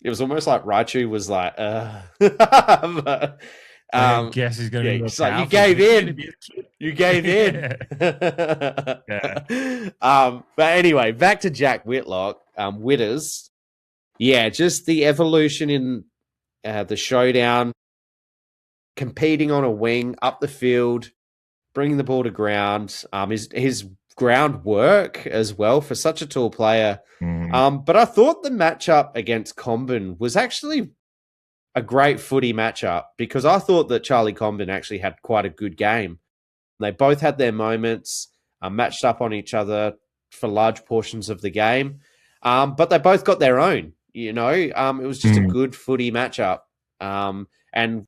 was almost like Raichu was like, but, I guess he's going to be more like, you gave in. You gave in. But anyway, back to Jack Whitlock. Witters. Yeah, just the evolution in the Showdown, competing on a wing, up the field, bringing the ball to ground. His ground work as well for such a tall player. But I thought the matchup against Comben was actually a great footy matchup because I thought that Charlie Comben actually had quite a good game. They both had their moments, matched up on each other for large portions of the game, but they both got their own. It was just a good footy matchup. And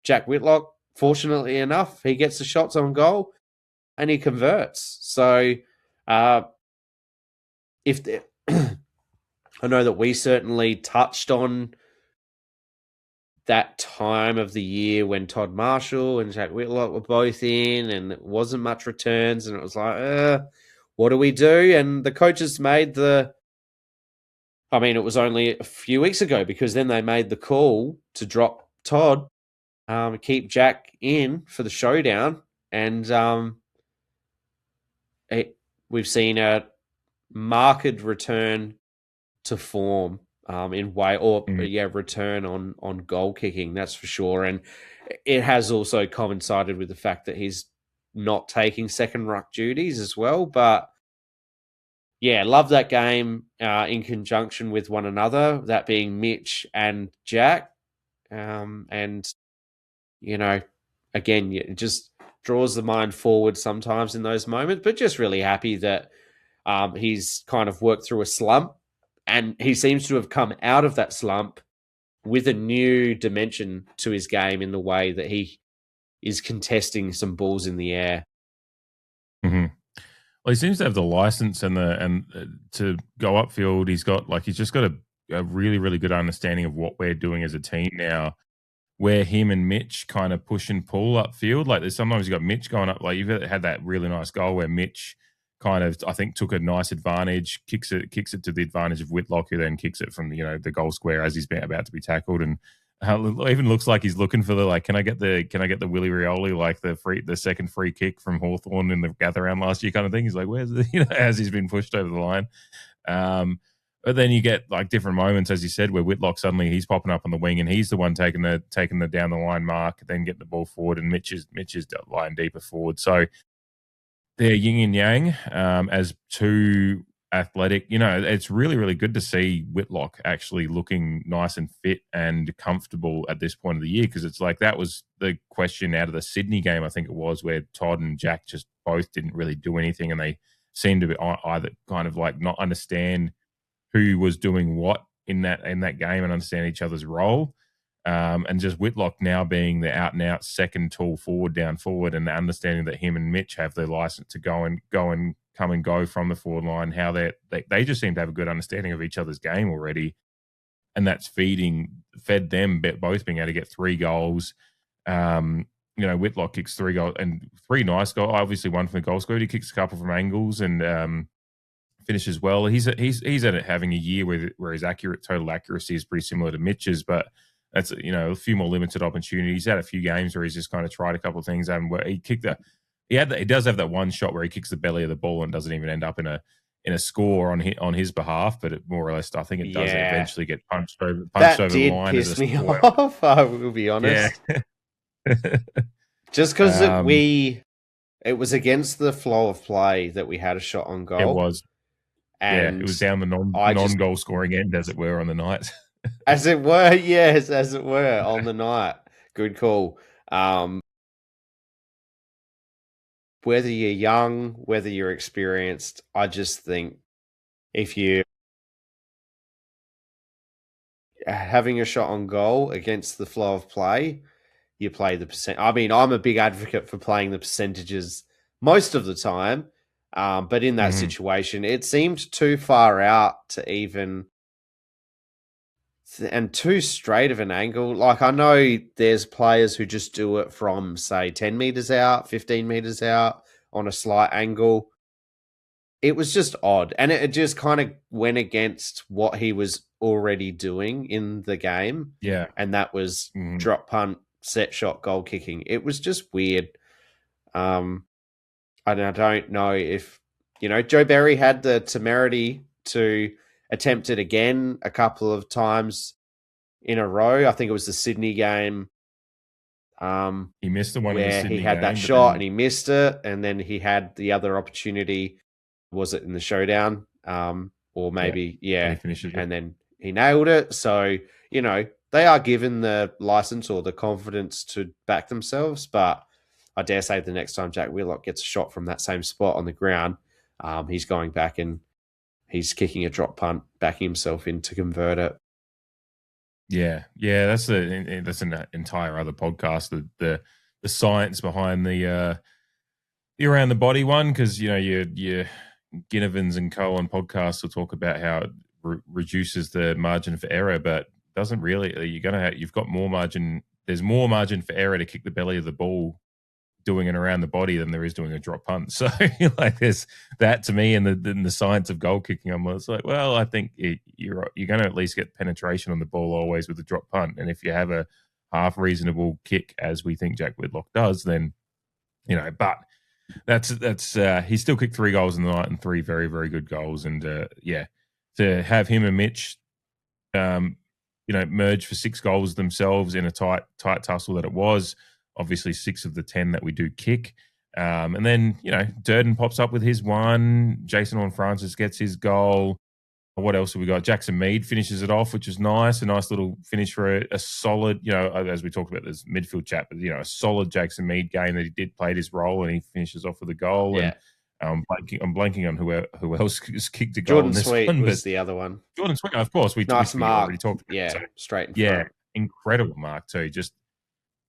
Jack Whitlock, fortunately enough, he gets the shots on goal and he converts. So I know that we certainly touched on that time of the year when Todd Marshall and Jack Whitlock were both in and it wasn't much returns and it was like, what do we do? And the coaches made it was only a few weeks ago because then they made the call to drop Todd, keep Jack in for the Showdown. And we've seen a marked return to form in way, or return on goal kicking, that's for sure. And it has also coincided with the fact that he's not taking second ruck duties as well. But yeah, love that game in conjunction with one another, that being Mitch and Jack. And, again, it just draws the mind forward sometimes in those moments, but just really happy that he's kind of worked through a slump. And he seems to have come out of that slump with a new dimension to his game in the way that he is contesting some balls in the air. Mm-hmm. Well, he seems to have the license and to go upfield. He's just got a really, really good understanding of what we're doing as a team now, where him and Mitch kind of push and pull upfield. Like sometimes you got Mitch going up. Like you've had that really nice goal where Mitch kind of, I think, took a nice advantage, kicks it to the advantage of Whitlock, who then kicks it from the goal square as he's about to be tackled, and it even looks like he's looking for the can I get the Willie Rioli, like the second free kick from Hawthorn in the gather round last year kind of thing. He's like, where's as he's been pushed over the line. But then you get like different moments, as you said, where Whitlock suddenly he's popping up on the wing and he's the one taking the down the line mark, then getting the ball forward, and Mitch is lying deeper forward. So they're yin and yang as two athletic. It's really, really good to see Whitlock actually looking nice and fit and comfortable at this point of the year, because it's like that was the question out of the Sydney game, I think it was, where Todd and Jack just both didn't really do anything, and they seemed to be either kind of like not understand who was doing what in that game and understand each other's role. And just Whitlock now being the out and out second tall forward down forward, and the understanding that him and Mitch have their license to go and come and go from the forward line, how they just seem to have a good understanding of each other's game already. And that's fed them both being able to get 3 goals. Whitlock kicks 3 goals and 3 nice goals. Obviously one from the goal scorer. He kicks a couple from angles and finishes well. He's at it having a year where his total accuracy is pretty similar to Mitch's, but that's a few more limited opportunities. He's had a few games where he's just kind of tried a couple of things, and where he does have that one shot where he kicks the belly of the ball and doesn't even end up in a score on his behalf, but it more or less I think it does eventually get punched over the line. That did piss me off, I will be honest. Yeah. Just because it was against the flow of play that we had a shot on goal. It was. And it was down the non-goal scoring end, as it were, on the night. As it were, yes, as it were, on the night. Good call. Whether you're young, whether you're experienced, I just think if you having a shot on goal against the flow of play, you play the percent. I mean, I'm a big advocate for playing the percentages most of the time. But in that situation, it seemed too far out to even, and too straight of an angle. Like, I know there's players who just do it from, say, 10 meters out, 15 meters out on a slight angle. It was just odd. And it just kind of went against what he was already doing in the game. Yeah. And that was drop punt, set shot, goal kicking. It was just weird. And I don't know if, Joe Berry had the temerity to attempt it again a couple of times in a row. I think it was the Sydney game. He missed the one where in the Sydney he had game, that shot and he missed it. And then he had the other opportunity. Was it in the Showdown? Or maybe, and then he nailed it. So, they are given the license or the confidence to back themselves, but I dare say the next time Jack Whitlock gets a shot from that same spot on the ground, he's going back and he's kicking a drop punt, backing himself in to convert it. Yeah, that's an entire other podcast. The science behind the around the body one, because your Ginnevans and Co on podcasts will talk about how it reduces the margin for error, but doesn't really. You've got more margin. There's more margin for error to kick the belly of the ball doing it around the body than there is doing a drop punt. So like there's that to me, and the science of goal kicking. I'm like, well, I think you're going to at least get penetration on the ball always with a drop punt, and if you have a half reasonable kick, as we think Jack Whitlock does, then But that's he still kicked 3 goals in the night and 3 very, very good goals, and to have him and Mitch, merge for 6 goals themselves in a tight tussle that it was. Obviously, 6 of the 10 that we do kick. And then, Durden pops up with his one. Jason Horne-Francis gets his goal. What else have we got? Jackson Mead finishes it off, which is nice. A nice little finish for a solid, as we talked about this midfield chat, but, a solid Jackson Mead game that he did play his role, and he finishes off with a goal. Yeah. And I'm blanking on who else has kicked a goal Jordan in this Sweet one. was the other one. Jordan Sweet, of course. We already talked about it. So, straight in front. Incredible mark too. Just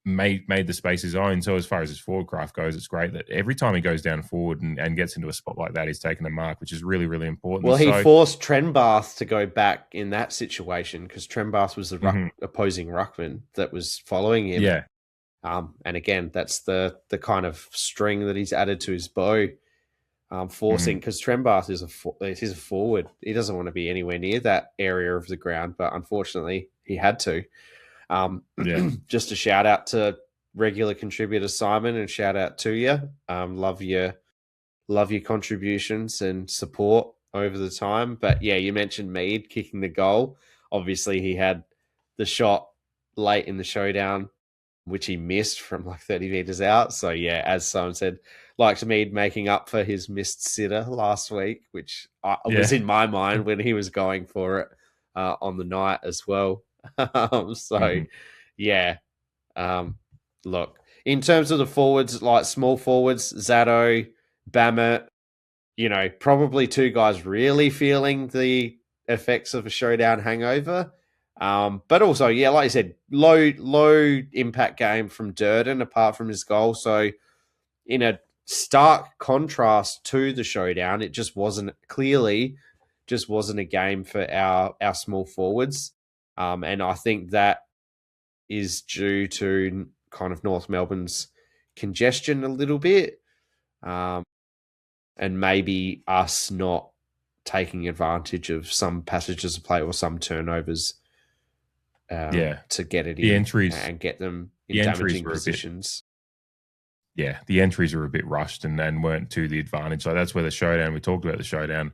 made the space his own. So as far as his forward craft goes, it's great that every time he goes down forward and gets into a spot like that, he's taking a mark, which is really, really important. Well, he forced Trenbarth to go back in that situation because Trenbarth was the opposing ruckman that was following him. Yeah. And again, that's the kind of string that he's added to his bow, forcing, because Trenbarth is a forward. He doesn't want to be anywhere near that area of the ground, but unfortunately he had to. Just a shout out to regular contributor Simon, and shout out to you. Love your contributions and support over the time. But yeah, you mentioned Mead kicking the goal. Obviously, he had the shot late in the showdown, which he missed from like 30 meters out. So yeah, as someone said, liked Mead making up for his missed sitter last week, which was in my mind when he was going for it on the night as well. Yeah. Look, in terms of the forwards, like small forwards, Zato, Bammett, probably two guys really feeling the effects of a showdown hangover. But also, yeah, like you said, low impact game from Durden apart from his goal. So in a stark contrast to the showdown, it just wasn't a game for our small forwards. And I think that is due to kind of North Melbourne's congestion a little bit. And maybe us not taking advantage of some passages of play or some turnovers to get it in and get them in damaging positions. The entries were a bit rushed and weren't to the advantage. So that's where the showdown, we talked about the showdown.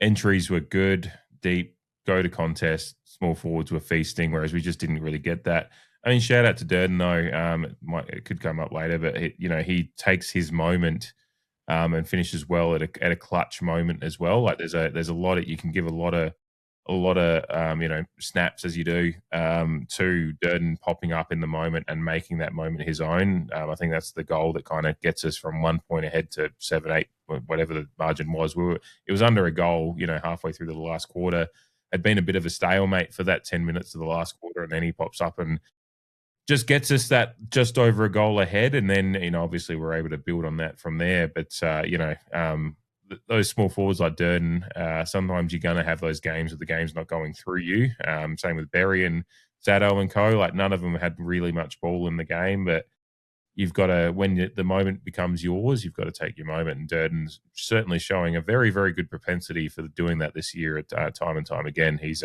Entries were good, deep, go to contest, small forwards were feasting, whereas we just didn't really get that. I mean, shout out to Durden though. It could come up later, but he takes his moment and finishes well at a clutch moment as well. Like there's a lot of, you can give a lot of snaps as you do to Durden popping up in the moment and making that moment his own. I think that's the goal that kind of gets us from 1 point ahead to 7-8, whatever the margin was. It was under a goal, halfway through the last quarter. Had been a bit of a stalemate for that 10 minutes of the last quarter, and then he pops up and just gets us that just over a goal ahead, and then obviously we're able to build on that from there. But those small forwards like Durden, sometimes you're going to have those games where the game's not going through you. Same with Berry and Zato and co. Like none of them had really much ball in the game, but you've got to, when the moment becomes yours, you've got to take your moment. And Durden's certainly showing a very, very good propensity for doing that this year at time and time again. He's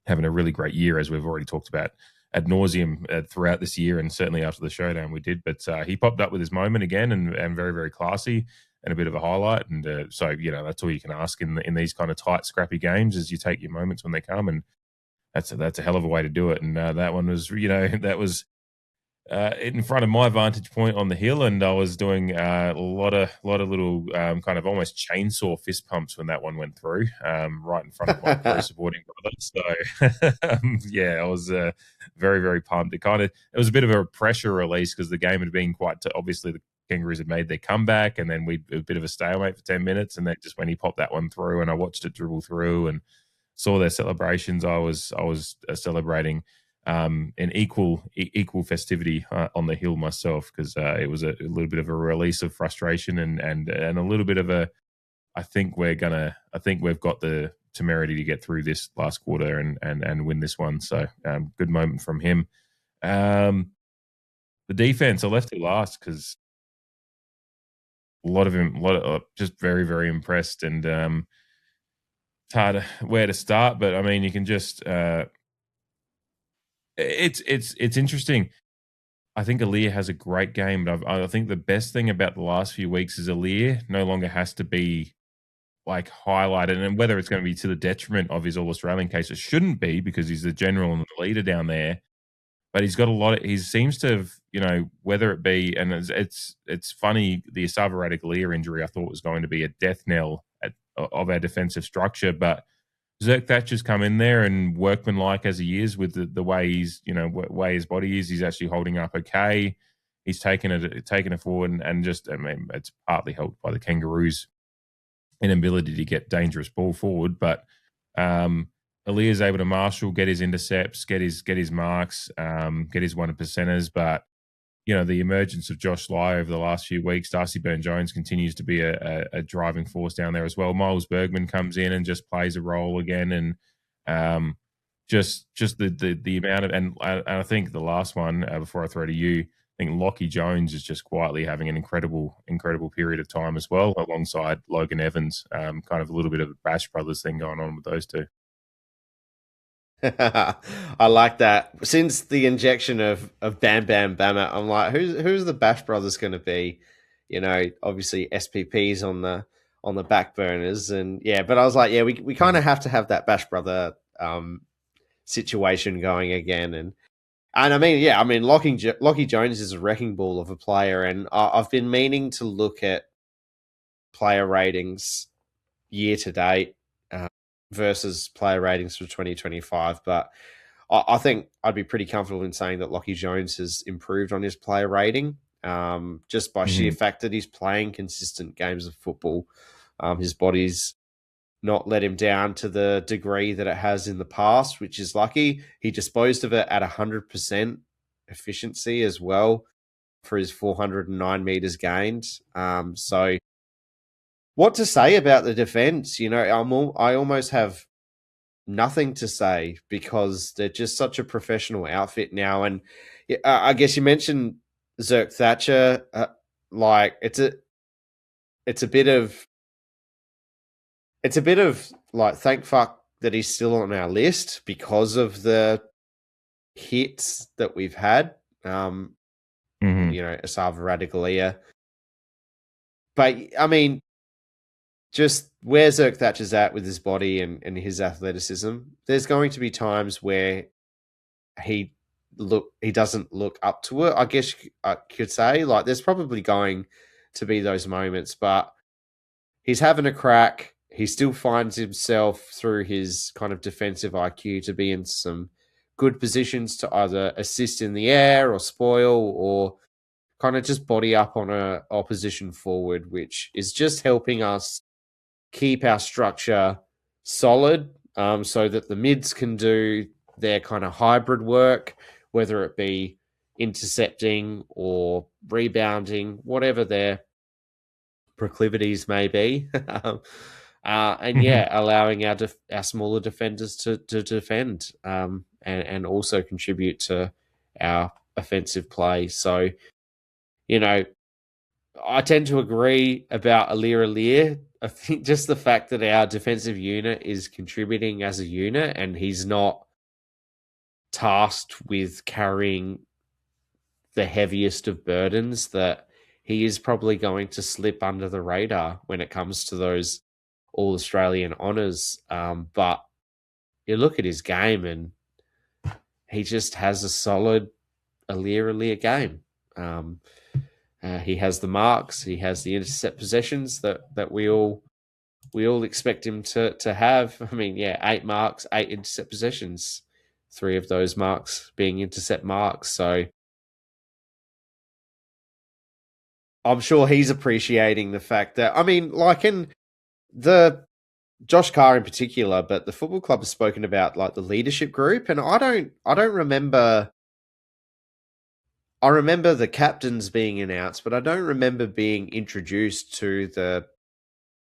having a really great year, as we've already talked about ad nauseum throughout this year, and certainly after the showdown we did. But he popped up with his moment again, and very, very classy and a bit of a highlight. And so that's all you can ask in these kind of tight, scrappy games, is you take your moments when they come, and that's a hell of a way to do it. And that one was that was in front of my vantage point on the hill, and I was doing a lot of little kind of almost chainsaw fist pumps when that one went through, right in front of my pro-supporting brother. So I was very, very pumped. It was a bit of a pressure release because the game had been quite obviously the Kangaroos had made their comeback, and then we a bit of a stalemate for 10 minutes, and then just when he popped that one through and I watched it dribble through and saw their celebrations, I was celebrating in equal festivity on the hill myself, because it was a little bit of a release of frustration and a little bit of a, I think we've got the temerity to get through this last quarter and win this one. So good moment from him. The defense I left it last because just very, very impressed, and it's hard where to start, but I mean you can just. It's interesting. I think Aaliyah has a great game, but I think the best thing about the last few weeks is Aaliyah no longer has to be like highlighted, and whether it's going to be to the detriment of his All-Australian case, it shouldn't be, because he's the general and the leader down there. But he's got a lot of, he seems to have, whether it be, and it's funny, the Asava Aaliyah injury I thought was going to be a death knell of our defensive structure, but Zerk Thatcher's come in there, and workmanlike as he is with the way he's, way his body is, he's actually holding up okay. He's taken it forward, and just, I mean, it's partly helped by the Kangaroos' inability to get dangerous ball forward. But Aaliyah's able to marshal, get his intercepts, get his marks, get his 1%ers. But the emergence of Josh Lai over the last few weeks, Darcy Byrne-Jones continues to be a driving force down there as well. Miles Bergman comes in and just plays a role again, and just the amount of, and I think the last one before I throw to you, I think Lockie Jones is just quietly having an incredible period of time as well, alongside Logan Evans. Kind of a little bit of a Bash Brothers thing going on with those two. I like that. Since the injection of Bam Bam Bammer, I'm like, who's the Bash Brothers going to be? Obviously SPP's on on the back burners. And yeah, but I was like, yeah, we kind of have to have that Bash Brother situation going again. And I mean, yeah, I mean, Lockie Jones is a wrecking ball of a player, and I've been meaning to look at player ratings year to date versus player ratings for 2025, but I think I'd be pretty comfortable in saying that Lockie Jones has improved on his player rating just by sheer fact that he's playing consistent games of football. His body's not let him down to the degree that it has in the past, which is lucky. He disposed of it at 100% efficiency as well for his 409 meters gained. So what to say about the defense? You know, I almost have nothing to say because they're just such a professional outfit now. And I guess you mentioned Zerk Thatcher. Like it's a bit of like, thank fuck that he's still on our list because of the hits that we've had. You know, Asava Radicalia. But I mean, just where Zerk Thatcher's at with his body and his athleticism, there's going to be times where he doesn't look up to it. I guess I could say, like, there's probably going to be those moments, but he's having a crack. He still finds himself through his kind of defensive IQ to be in some good positions to either assist in the air or spoil or kind of just body up on a opposition forward, which is just helping us keep our structure solid so that the mids can do their kind of hybrid work, whether it be intercepting or rebounding, whatever their proclivities may be. And yeah, allowing our smaller defenders to defend and also contribute to our offensive play. So, you know, I tend to agree about Alir. I think just the fact that our defensive unit is contributing as a unit and he's not tasked with carrying the heaviest of burdens, that he is probably going to slip under the radar when it comes to those All-Australian honours. But you look at his game and he just has a solid Alir game. He has the marks, he has the intercept possessions that we all expect him to have. I mean, yeah, 8 marks, 8 intercept possessions, 3 of those marks being intercept marks. So I'm sure he's appreciating the fact that, I mean, like in the Josh Carr in particular, but the football club has spoken about like the leadership group, and I don't remember. I remember the captains being announced, but I don't remember being introduced to the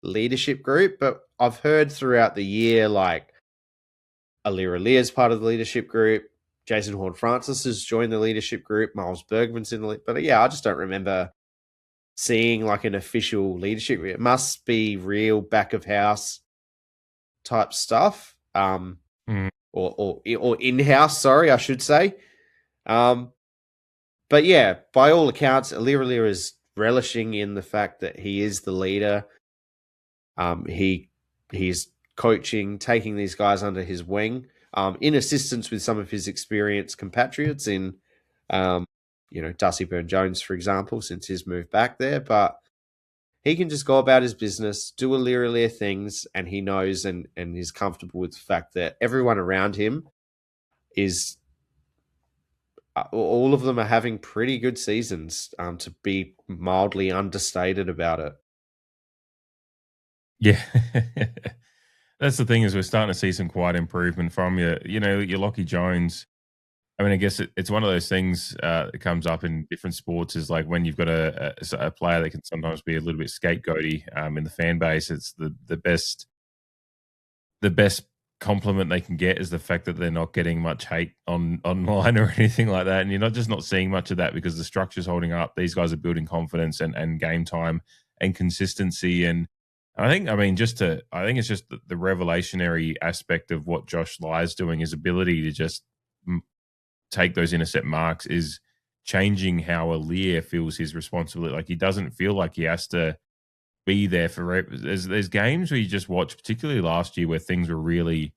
leadership group. But I've heard throughout the year, like, Alir is part of the leadership group. Jason Horne-Francis has joined the leadership group. Miles Bergman's in the but yeah, I just don't remember seeing like an official leadership. It must be real back of house type stuff, or in house. Sorry, I should say. But yeah, by all accounts, Alir is relishing in the fact that he is the leader. He's coaching, taking these guys under his wing, in assistance with some of his experienced compatriots in, you know, Darcy Byrne-Jones, for example, since his move back there. But he can just go about his business, do Alir things, and he knows and is comfortable with the fact that everyone around him is... all of them are having pretty good seasons, to be mildly understated about it. Yeah. That's the thing, is we're starting to see some quiet improvement from you. You know, your Lockie Jones. I mean, I guess it's one of those things that comes up in different sports, is like when you've got a player that can sometimes be a little bit scapegoaty in the fan base. It's the best compliment they can get is the fact that they're not getting much hate online or anything like that. And you're not seeing much of that because the structure's holding up. These guys are building confidence and game time and consistency. And I think it's just the revelationary aspect of what Josh Ly's doing, his ability to just take those intercept marks is changing how Alir feels his responsibility. Like, he doesn't feel like he has to be there for. There's games where you just watch, particularly last year, where things were really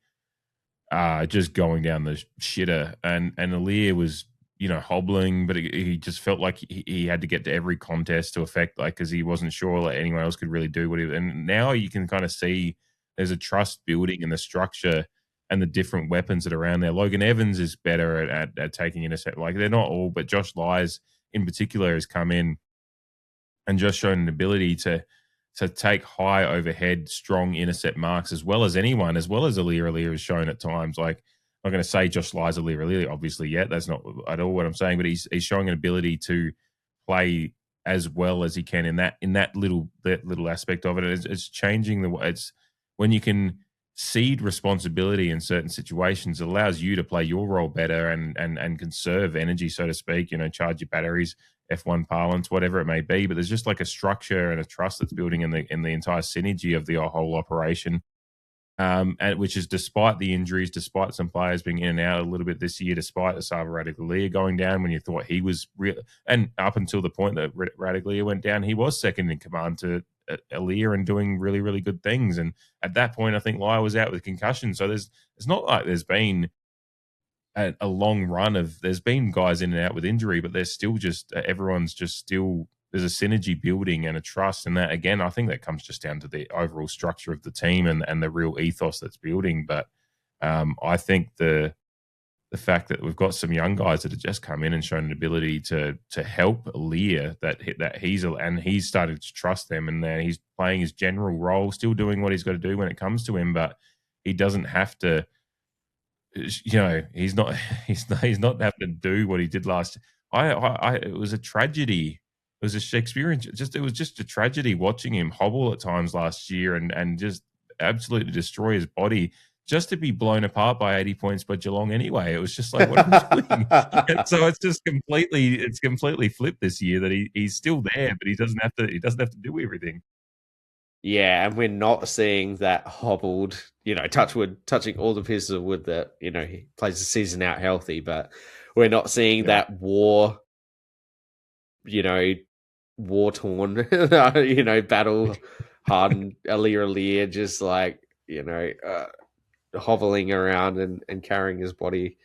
just going down the shitter, and Aaliyah was hobbling, but he just felt like he had to get to every contest to affect, like, because he wasn't sure that anyone else could really do what he. And now you can kind of see there's a trust building in the structure and the different weapons that are around there. Logan Evans is better at taking intercept. Like, they're not all, but Josh Lyes in particular has come in and just shown an ability to take high overhead, strong intercept marks as well as anyone, as well as Aaliyah has shown at times. Like, I'm not going to say Josh Lyes Aaliyah obviously yet. That's not at all what I'm saying, but he's showing an ability to play as well as he can in that little aspect of it. It's changing it's when you can cede responsibility in certain situations, it allows you to play your role better and conserve energy, so to speak, charge your batteries, F1 parlance, whatever it may be. But there's just like a structure and a trust that's building in the entire synergy of the whole operation. And which is despite the injuries, despite some players being in and out a little bit this year, despite Asava Radaglia going down when you thought he was real, and up until the point that Radaglia went down, he was second in command to Aaliyah and doing really, really good things. And at that point, I think Lyle was out with concussion. So it's not like there's been a long run of, there's been guys in and out with injury, but there's still just everyone's just still, there's a synergy building and a trust. And that, again, I think that comes just down to the overall structure of the team and the real ethos that's building. But I think the fact that we've got some young guys that have just come in and shown an ability to help Lear, that he's started to trust them, and that he's playing his general role, still doing what he's got to do when it comes to him, but he doesn't have to. He's not having to do what he did last. It was a tragedy. It was a Shakespearean. It was just a tragedy watching him hobble at times last year and just absolutely destroy his body, just to be blown apart by 80 points by Geelong anyway. It was just like, what are we doing? So it's just completely flipped this year that he's still there, but he doesn't have to do everything. Yeah, and we're not seeing that hobbled, touching all the pieces of wood that, he plays the season out healthy, but we're not seeing that war-torn, battle-hardened Aaliyah just like, hobbling around and carrying his body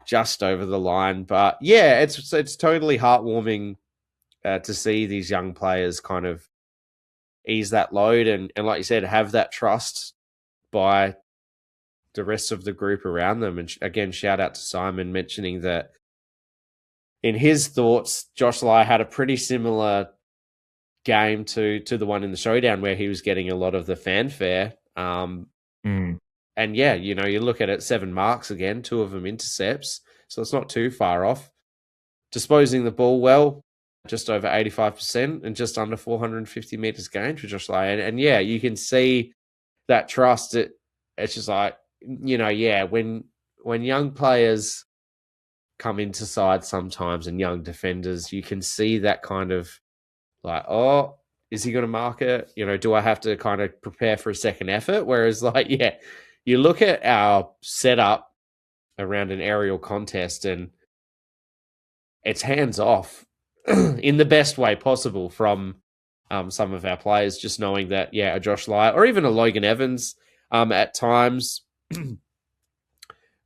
just over the line. But yeah, it's totally heartwarming to see these young players kind of ease that load and like you said, have that trust by the rest of the group around them. And again, shout out to Simon mentioning that in his thoughts, Josh Lai had a pretty similar game to the one in the Showdown where he was getting a lot of the fanfare. And yeah, you look at it, 7 marks again, 2 of them intercepts, so it's not too far off. Disposing the ball well, just over 85% and just under 450 meters gained for Josh Lai. And yeah, you can see that trust. It's just like, when young players come into side sometimes and young defenders, you can see that kind of like, oh, is he going to mark it? Do I have to kind of prepare for a second effort? Whereas like, yeah, you look at our setup around an aerial contest and it's hands off in the best way possible from some of our players, just knowing that, yeah, a Josh Lai or even a Logan Evans at times,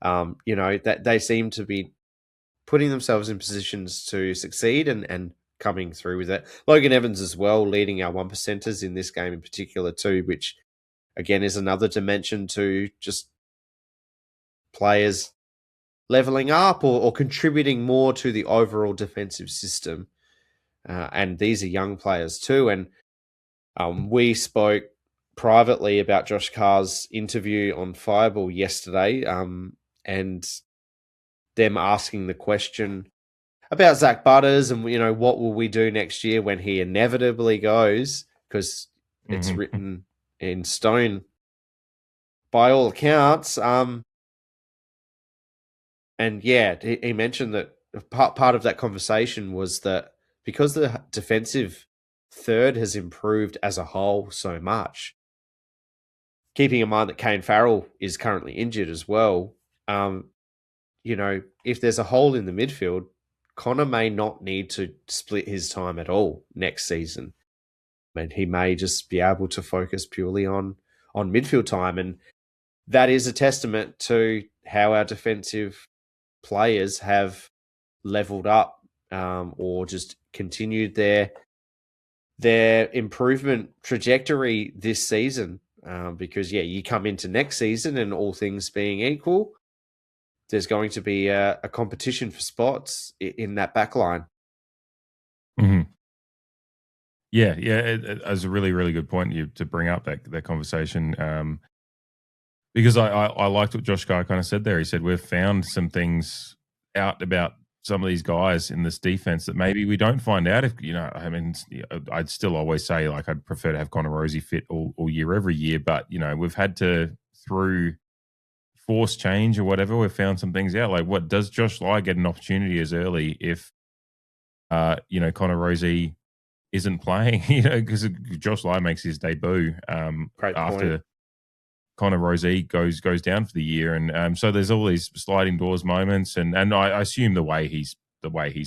that they seem to be putting themselves in positions to succeed and coming through with it. Logan Evans as well, leading our 1%ers in this game in particular too, which again is another dimension to just players leveling up or contributing more to the overall defensive system. And these are young players too. And we spoke privately about Josh Carr's interview on Fireball yesterday, and them asking the question about Zach Butters and, what will we do next year when he inevitably goes, because it's written in stone by all accounts. And yeah, he mentioned that part of that conversation was that because the defensive third has improved as a whole so much, keeping in mind that Kane Farrell is currently injured as well, if there's a hole in the midfield, Connor may not need to split his time at all next season. and he may just be able to focus purely on midfield time. And that is a testament to how our defensive players have leveled up or just continued their improvement trajectory this season. Because, you come into next season and all things being equal, there's going to be a competition for spots in that back line. Mm-hmm. Yeah, it's a really, really good point to bring up that conversation. Because I liked what Josh Guy kind of said there. He said we've found some things out about some of these guys in this defense that maybe we don't find out. If I'd still always say I'd prefer to have Connor Rosie fit all year, every year. But we've had to, through force change or whatever, we've found some things out. Like, what does Josh Lai get an opportunity as early if Connor Rosie isn't playing? Because Josh Lai makes his debut after Connor Rosie goes down for the year, and so there's all these sliding doors moments, and I assume the way he's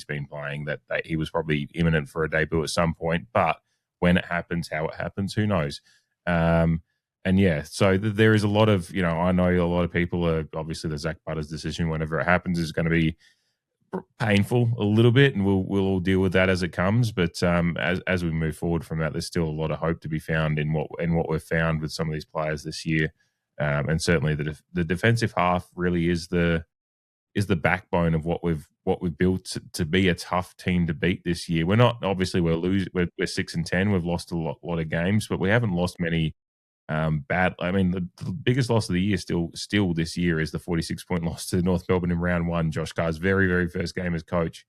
been playing that he was probably imminent for a debut at some point, but when it happens, how it happens, who knows? So there is a lot of I know a lot of people are obviously the Zach Butters decision whenever it happens is going to be painful a little bit, and we'll all deal with that as it comes. But as we move forward from that, there's still a lot of hope to be found in what we've found with some of these players this year, and certainly the defensive half really is the backbone of what we've built to be a tough team to beat this year. We're 6-10. We've lost a lot of games, but we haven't lost many bad. I mean, the biggest loss of the year still this year is the 46-point loss to North Melbourne in round one, Josh Carr's very, very first game as coach.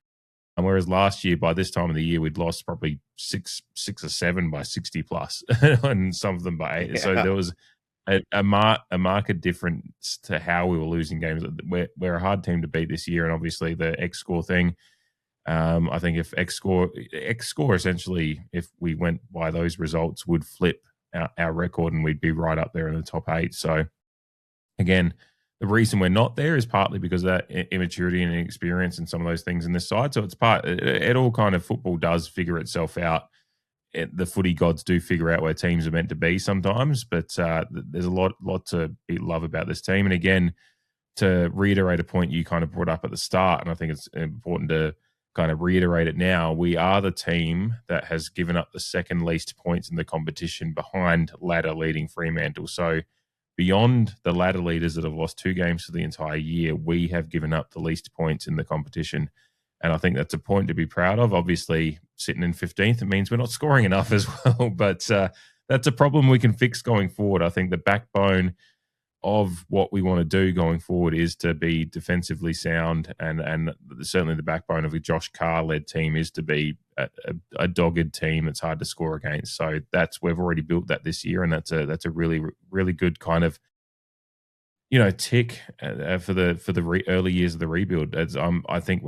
And whereas last year, by this time of the year, we'd lost probably six or seven by 60 plus, and some of them by 8. Yeah. So there was a marked difference to how we were losing games. We're a hard team to beat this year, and obviously the X score thing. I think if X score essentially, if we went by those results, would flip our record, and we'd be right up there in the top 8. So again, the reason we're not there is partly because of that immaturity and inexperience and some of those things in this side. So it's it all kind of, football does figure itself out. The footy gods do figure out where teams are meant to be sometimes, but there's a lot to love about this team. And again, to reiterate a point you kind of brought up at the start, and I think it's important to kind of reiterate it now, we are the team that has given up the second least points in the competition behind ladder leading Fremantle. So beyond the ladder leaders that have lost 2 games for the entire year, we have given up the least points in the competition. And I think that's a point to be proud of. Obviously, sitting in 15th, it means we're not scoring enough as well. But that's a problem we can fix going forward. I think the backbone of what we want to do going forward is to be defensively sound, and certainly the backbone of a Josh Carr-led team is to be a dogged team that's hard to score against. So we've already built that this year, and that's a really, really good kind of tick for the early years of the rebuild. I think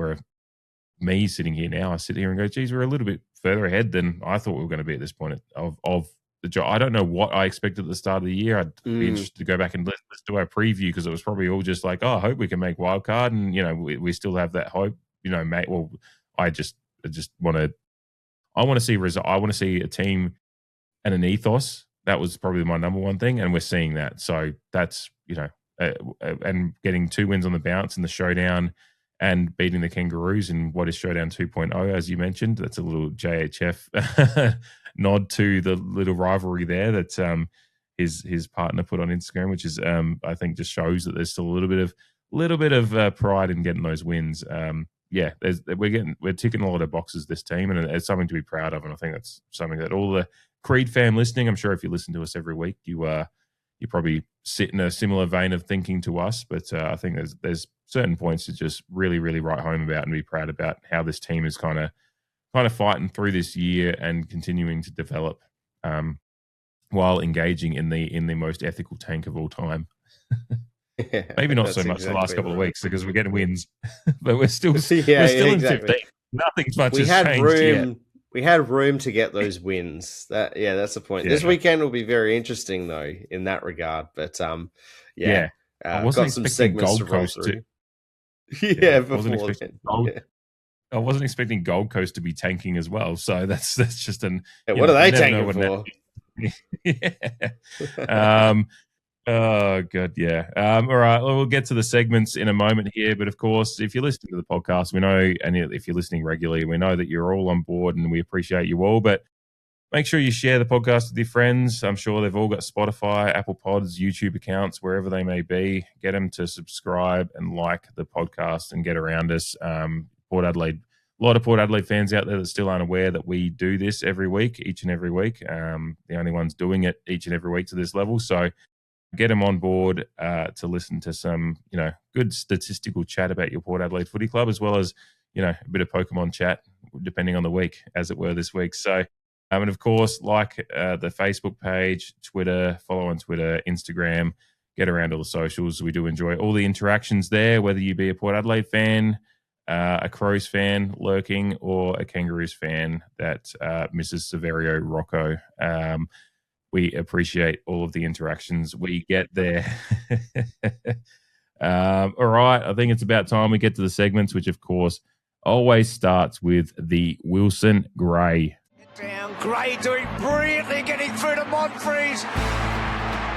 me sitting here now, I sit here and go, geez, we're a little bit further ahead than I thought we were going to be at this point of the job. I don't know what I expected at the start of the year. I'd be interested to go back and let's do our preview, because it was probably all just like, I hope we can make wild card, and we still have that hope. Mate. Well, I want to see I want to see a team and an ethos. That was probably my number one thing, and we're seeing that. So that's and getting 2 wins on the bounce in the Showdown, and beating the Kangaroos in what is Showdown 2.0, as you mentioned. That's a little JHF nod to the little rivalry there that his partner put on Instagram, which is I think just shows that there's still a little bit of pride in getting those wins. We're ticking a lot of boxes, this team, and it's something to be proud of. And I think that's something that all the Creed fam listening, I'm sure if you listen to us every week, you probably sit in a similar vein of thinking to us. But I think there's certain points to just really, really write home about and be proud about how this team is kind of fighting through this year and continuing to develop while engaging in the most ethical tank of all time. Maybe not so much the last couple of weeks because we're getting wins, but we're still in 15th. Nothing's much has changed yet. We had room to get those wins. That's the point. Yeah. This weekend will be very interesting though in that regard. But I wasn't got some segments Gold Coast to roll through. Before then. I wasn't expecting Gold Coast to be tanking as well. So that's just an. What are they tanking for? Yeah. Oh god, yeah. All right, well, we'll get to the segments in a moment here, but of course, if you're listening to the podcast, we know, and if you're listening regularly, we know that you're all on board, and we appreciate you all. But make sure you share the podcast with your friends. I'm sure they've all got Spotify, Apple Pods, YouTube accounts, wherever they may be. Get them to subscribe and like the podcast and get around us. Port Adelaide, a lot of Port Adelaide fans out there that still aren't aware that we do this each and every week. The only ones doing it each and every week to this level. So get them on board to listen to some, good statistical chat about your Port Adelaide Footy Club, as well as, a bit of Pokemon chat, depending on the week, as it were this week. So, and of course, like the Facebook page, Twitter, follow on Twitter, Instagram, get around all the socials. We do enjoy all the interactions there, whether you be a Port Adelaide fan, a Crows fan lurking, or a Kangaroos fan that misses Severio Rocco. We appreciate all of the interactions we get there. All right, I think it's about time we get to the segments, which, of course, always starts with the Wilson Gray. Down, Gray doing brilliantly, getting through to Monfries.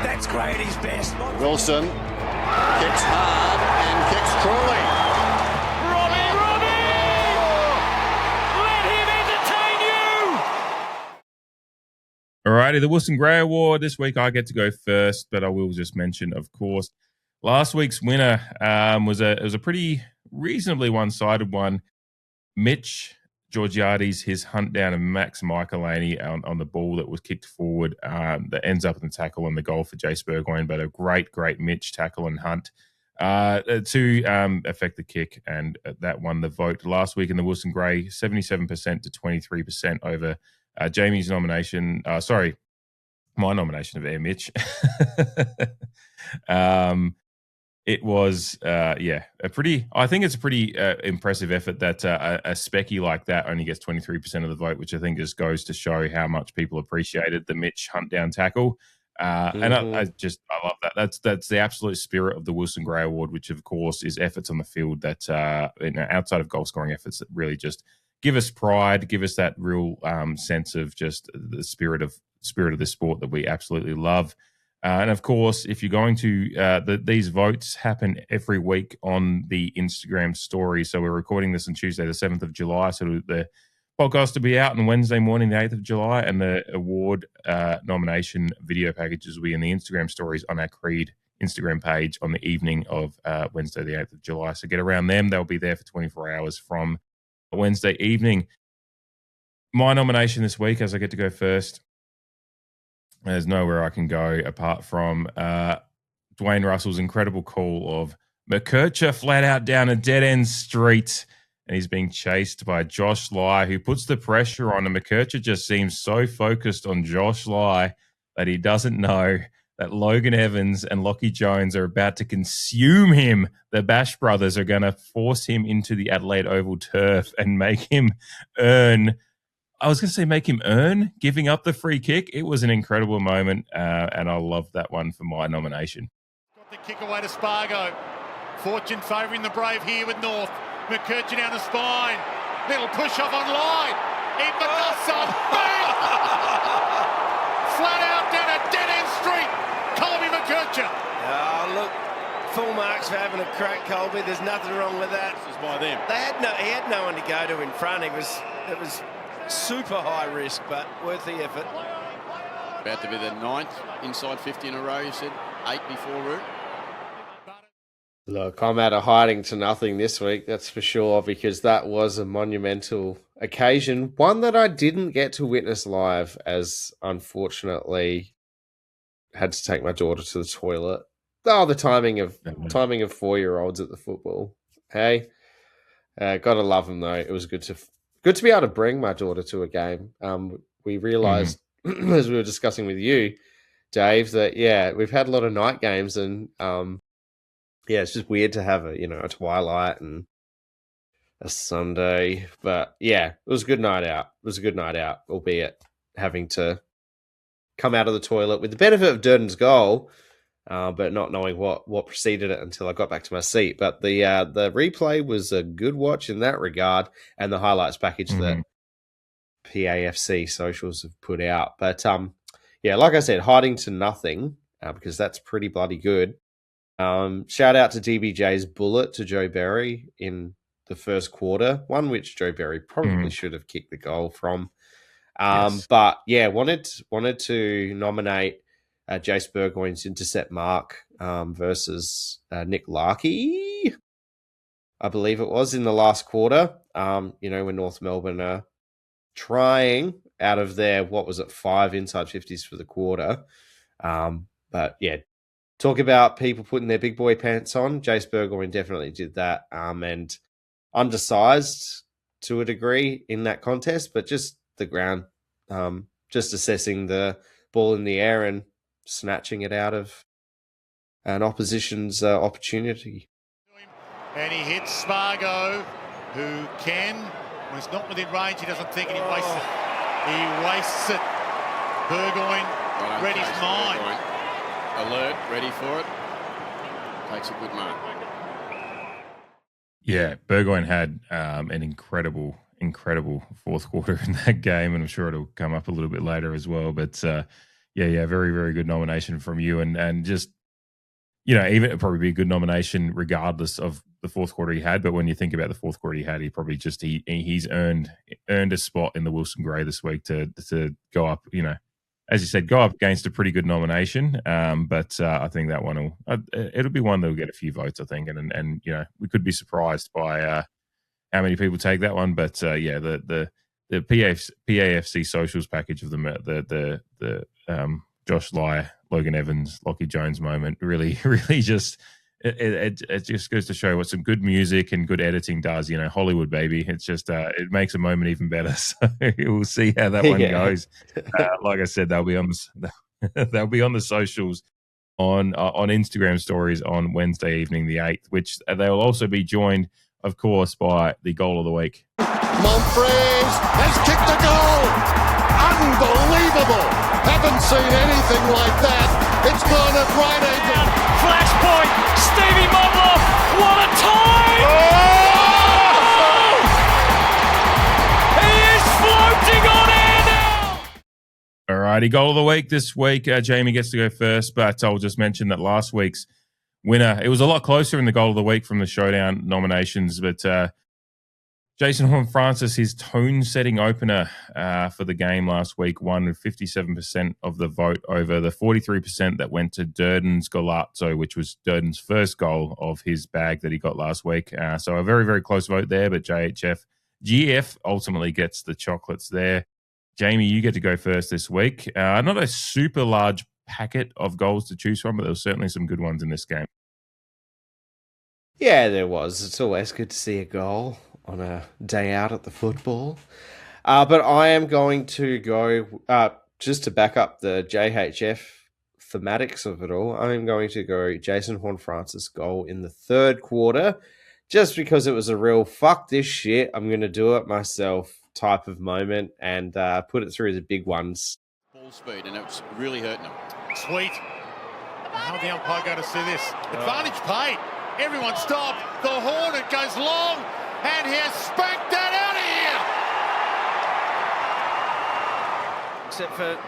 That's Gray at his best. Wilson kicks hard and kicks truly. Alrighty, the Wilson Gray Award. This week I get to go first, but I will just mention, of course, last week's winner was a pretty reasonably one-sided one. Mitch Georgiades, his hunt down of Max Michaelini on the ball that was kicked forward that ends up in the tackle and the goal for Jace Burgoyne, but a great Mitch tackle and hunt to affect the kick, and that won the vote last week in the Wilson Gray, 77% to 23% over Jamie's nomination. My nomination of Air Mitch. It was, I think it's a pretty impressive effort that a specky like that only gets 23% of the vote, which I think just goes to show how much people appreciated the Mitch hunt down tackle. And I love that. That's the absolute spirit of the Wilson Gray Award, which of course is efforts on the field that outside of goal scoring efforts that really just give us pride, give us that real sense of just the spirit of the sport that we absolutely love. And of course, if you're going to, these votes happen every week on the Instagram story. So we're recording this on Tuesday, the 7th of July. So the podcast will be out on Wednesday morning, the 8th of July, and the award nomination video packages will be in the Instagram stories on our Creed Instagram page on the evening of Wednesday, the 8th of July. So get around them. They'll be there for 24 hours from Wednesday evening. My nomination this week, as I get to go first, there's nowhere I can go apart from Dwayne Russell's incredible call of McKercher flat out down a dead-end street, and he's being chased by Josh Lai, who puts the pressure on, and McKercher just seems so focused on Josh Lai that he doesn't know that Logan Evans and Lockie Jones are about to consume him. The Bash brothers are going to force him into the Adelaide Oval turf and make him earn giving up the free kick. It was an incredible moment, and I love that one for my nomination. Got the kick away to Spargo. Fortune favouring the Brave here with North. McKercher down the spine. Little push off on line. Eat the dust off. Bang! Flat out down a dead-end street. Colby McKercher. Oh, look, full marks for having a crack, Colby. There's nothing wrong with that. This is by them. He had no one to go to in front. It was super high risk, but worth the effort. About to be the 9th inside 50 in a row, you said. 8 before Root. Look, I'm out of hiding to nothing this week, that's for sure, because that was a monumental occasion. One that I didn't get to witness live, as unfortunately had to take my daughter to the toilet. Oh, the timing of 4-year-olds at the football. Hey, gotta love them though. It was good to be able to bring my daughter to a game. We realised, as we were discussing with you, Dave, that, we've had a lot of night games and, it's just weird to have a twilight and a Sunday. But, it was a good night out. It was a good night out, albeit having to come out of the toilet with the benefit of Durden's goal. but not knowing what preceded it until I got back to my seat. But the replay was a good watch in that regard, and the highlights package that PAFC socials have put out. But yeah, like I said, hiding to nothing because that's pretty bloody good. Shout out to DBJ's bullet to Joe Berry in the first quarter, one which Joe Berry probably should have kicked the goal from. Yes. But yeah, wanted to nominate Jace Burgoyne's intercept mark versus Nick Larkey, I believe it was, in the last quarter. When North Melbourne are trying out of their, 5 inside 50s for the quarter. But yeah, talk about people putting their big boy pants on. Jace Burgoyne definitely did that. And undersized to a degree in that contest, but just the ground, just assessing the ball in the air and snatching it out of an opposition's opportunity. And he hits Spargo, who when he's not within range, he doesn't think, and he wastes it. He wastes it. Burgoyne read his mind. Alert, ready for it. Takes a good mark. Yeah, Burgoyne had an incredible fourth quarter in that game, and I'm sure it'll come up a little bit later as well. But very, very good nomination from you, and just even it'd probably be a good nomination regardless of the fourth quarter he had. But when you think about the fourth quarter he had, he probably just he's earned a spot in the Wilson Grey this week to go up. As you said, go up against a pretty good nomination. But I think that one it'll be one that'll get a few votes, I think, and we could be surprised by how many people take that one. But the PAFC socials package of the Josh Lai, Logan Evans, Lockie Jones moment really just it just goes to show what some good music and good editing does. Hollywood, baby. It's just it makes a moment even better. So we'll see how that one goes. Like I said, they'll be on the socials on Instagram stories on Wednesday evening, the 8th, which they'll also be joined, of course, by the goal of the week. Humphries has kicked a goal. Unbelievable. Haven't seen anything like that. It's gone at right angle. Flashpoint, Stevie Mobler, what a time! Oh! He is floating on air now! Alrighty, goal of the week this week. Jamie gets to go first, but I'll just mention that last week's winner, it was a lot closer in the goal of the week from the Showdown nominations, but Jason Horne-Francis, his tone-setting opener for the game last week, won with 57% of the vote over the 43% that went to Durden's Golazzo, which was Durden's first goal of his bag that he got last week. So a very, very close vote there, but GF ultimately gets the chocolates there. Jamie, you get to go first this week. Not a super large packet of goals to choose from, but there were certainly some good ones in this game. Yeah, there was. It's always good to see a goal on a day out at the football. But I am going to go, just to back up the JHF thematics of it all, I'm going to go Jason Horne-Francis goal in the third quarter, just because it was a real fuck this shit, I'm going to do it myself type of moment, and put it through the big ones. Ball speed, and it's really hurting him. Sweet. How the umpire going to see this? Advantage paid. Everyone stop. The horn, it goes long, and he has spanked that out of here. Except for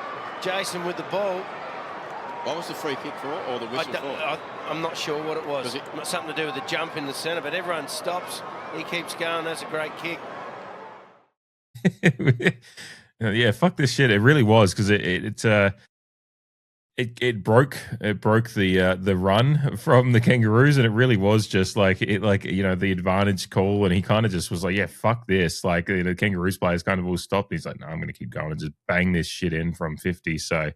Jason with the ball. What was the free kick for, or the whistle for? I'm not sure what it was. Something to do with the jump in the centre, but everyone stops. He keeps going. That's a great kick. Yeah, fuck this shit. It really was, because it broke the run from the Kangaroos, and it really was just the advantage call, and he kind of just was like, yeah, fuck this. Like, the Kangaroos players kind of all stopped. He's like, no, I'm going to keep going and just bang this shit in from 50. So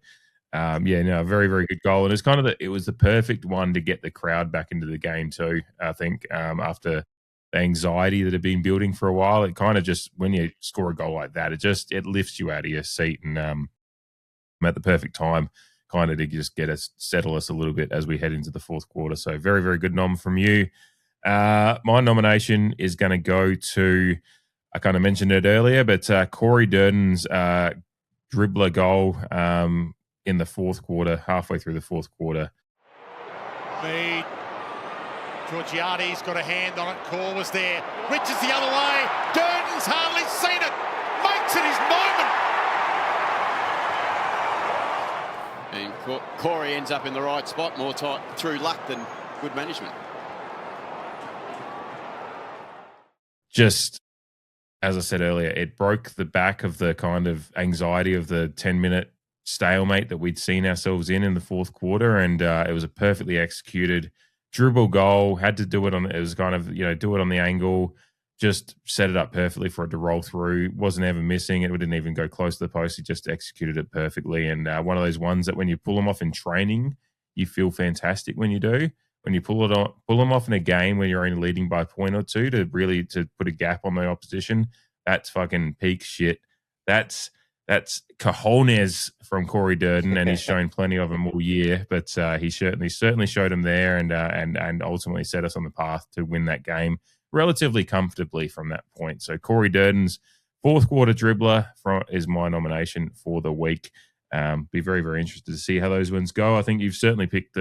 very, very good goal, and it's kind of it was the perfect one to get the crowd back into the game too. I think after the anxiety that had been building for a while, it kind of just, when you score a goal like that, it lifts you out of your seat, and at the perfect time, kind of to just settle us a little bit as we head into the fourth quarter. So very, very good nom from you. My nomination is going to go to, I kind of mentioned it earlier, but Corey Durden's dribbler goal in the fourth quarter, halfway through the fourth quarter. Mead. Georgiades got a hand on it. Call was there. Richards the other way. Durden's hardly seen it. Makes it his moment. And Corey ends up in the right spot more through luck than good management. Just, as I said earlier, it broke the back of the kind of anxiety of the 10-minute stalemate that we'd seen ourselves in the fourth quarter, and it was a perfectly executed dribble goal. Had to do it on, it was kind of, do it on the angle, just set it up perfectly for it to roll through. Wasn't ever missing. It didn't even go close to the post. He just executed it perfectly. And one of those ones that when you pull them off in training, you feel fantastic when you do. When you pull them off in a game when you're only leading by a point or two to put a gap on the opposition, that's fucking peak shit. That's cojones from Corey Durden, and he's shown plenty of them all year. But he certainly showed them there, and ultimately set us on the path to win that game relatively comfortably from that point. So Corey Durden's fourth quarter dribbler is my nomination for the week. Be very, very interested to see how those ones go. I think you've certainly picked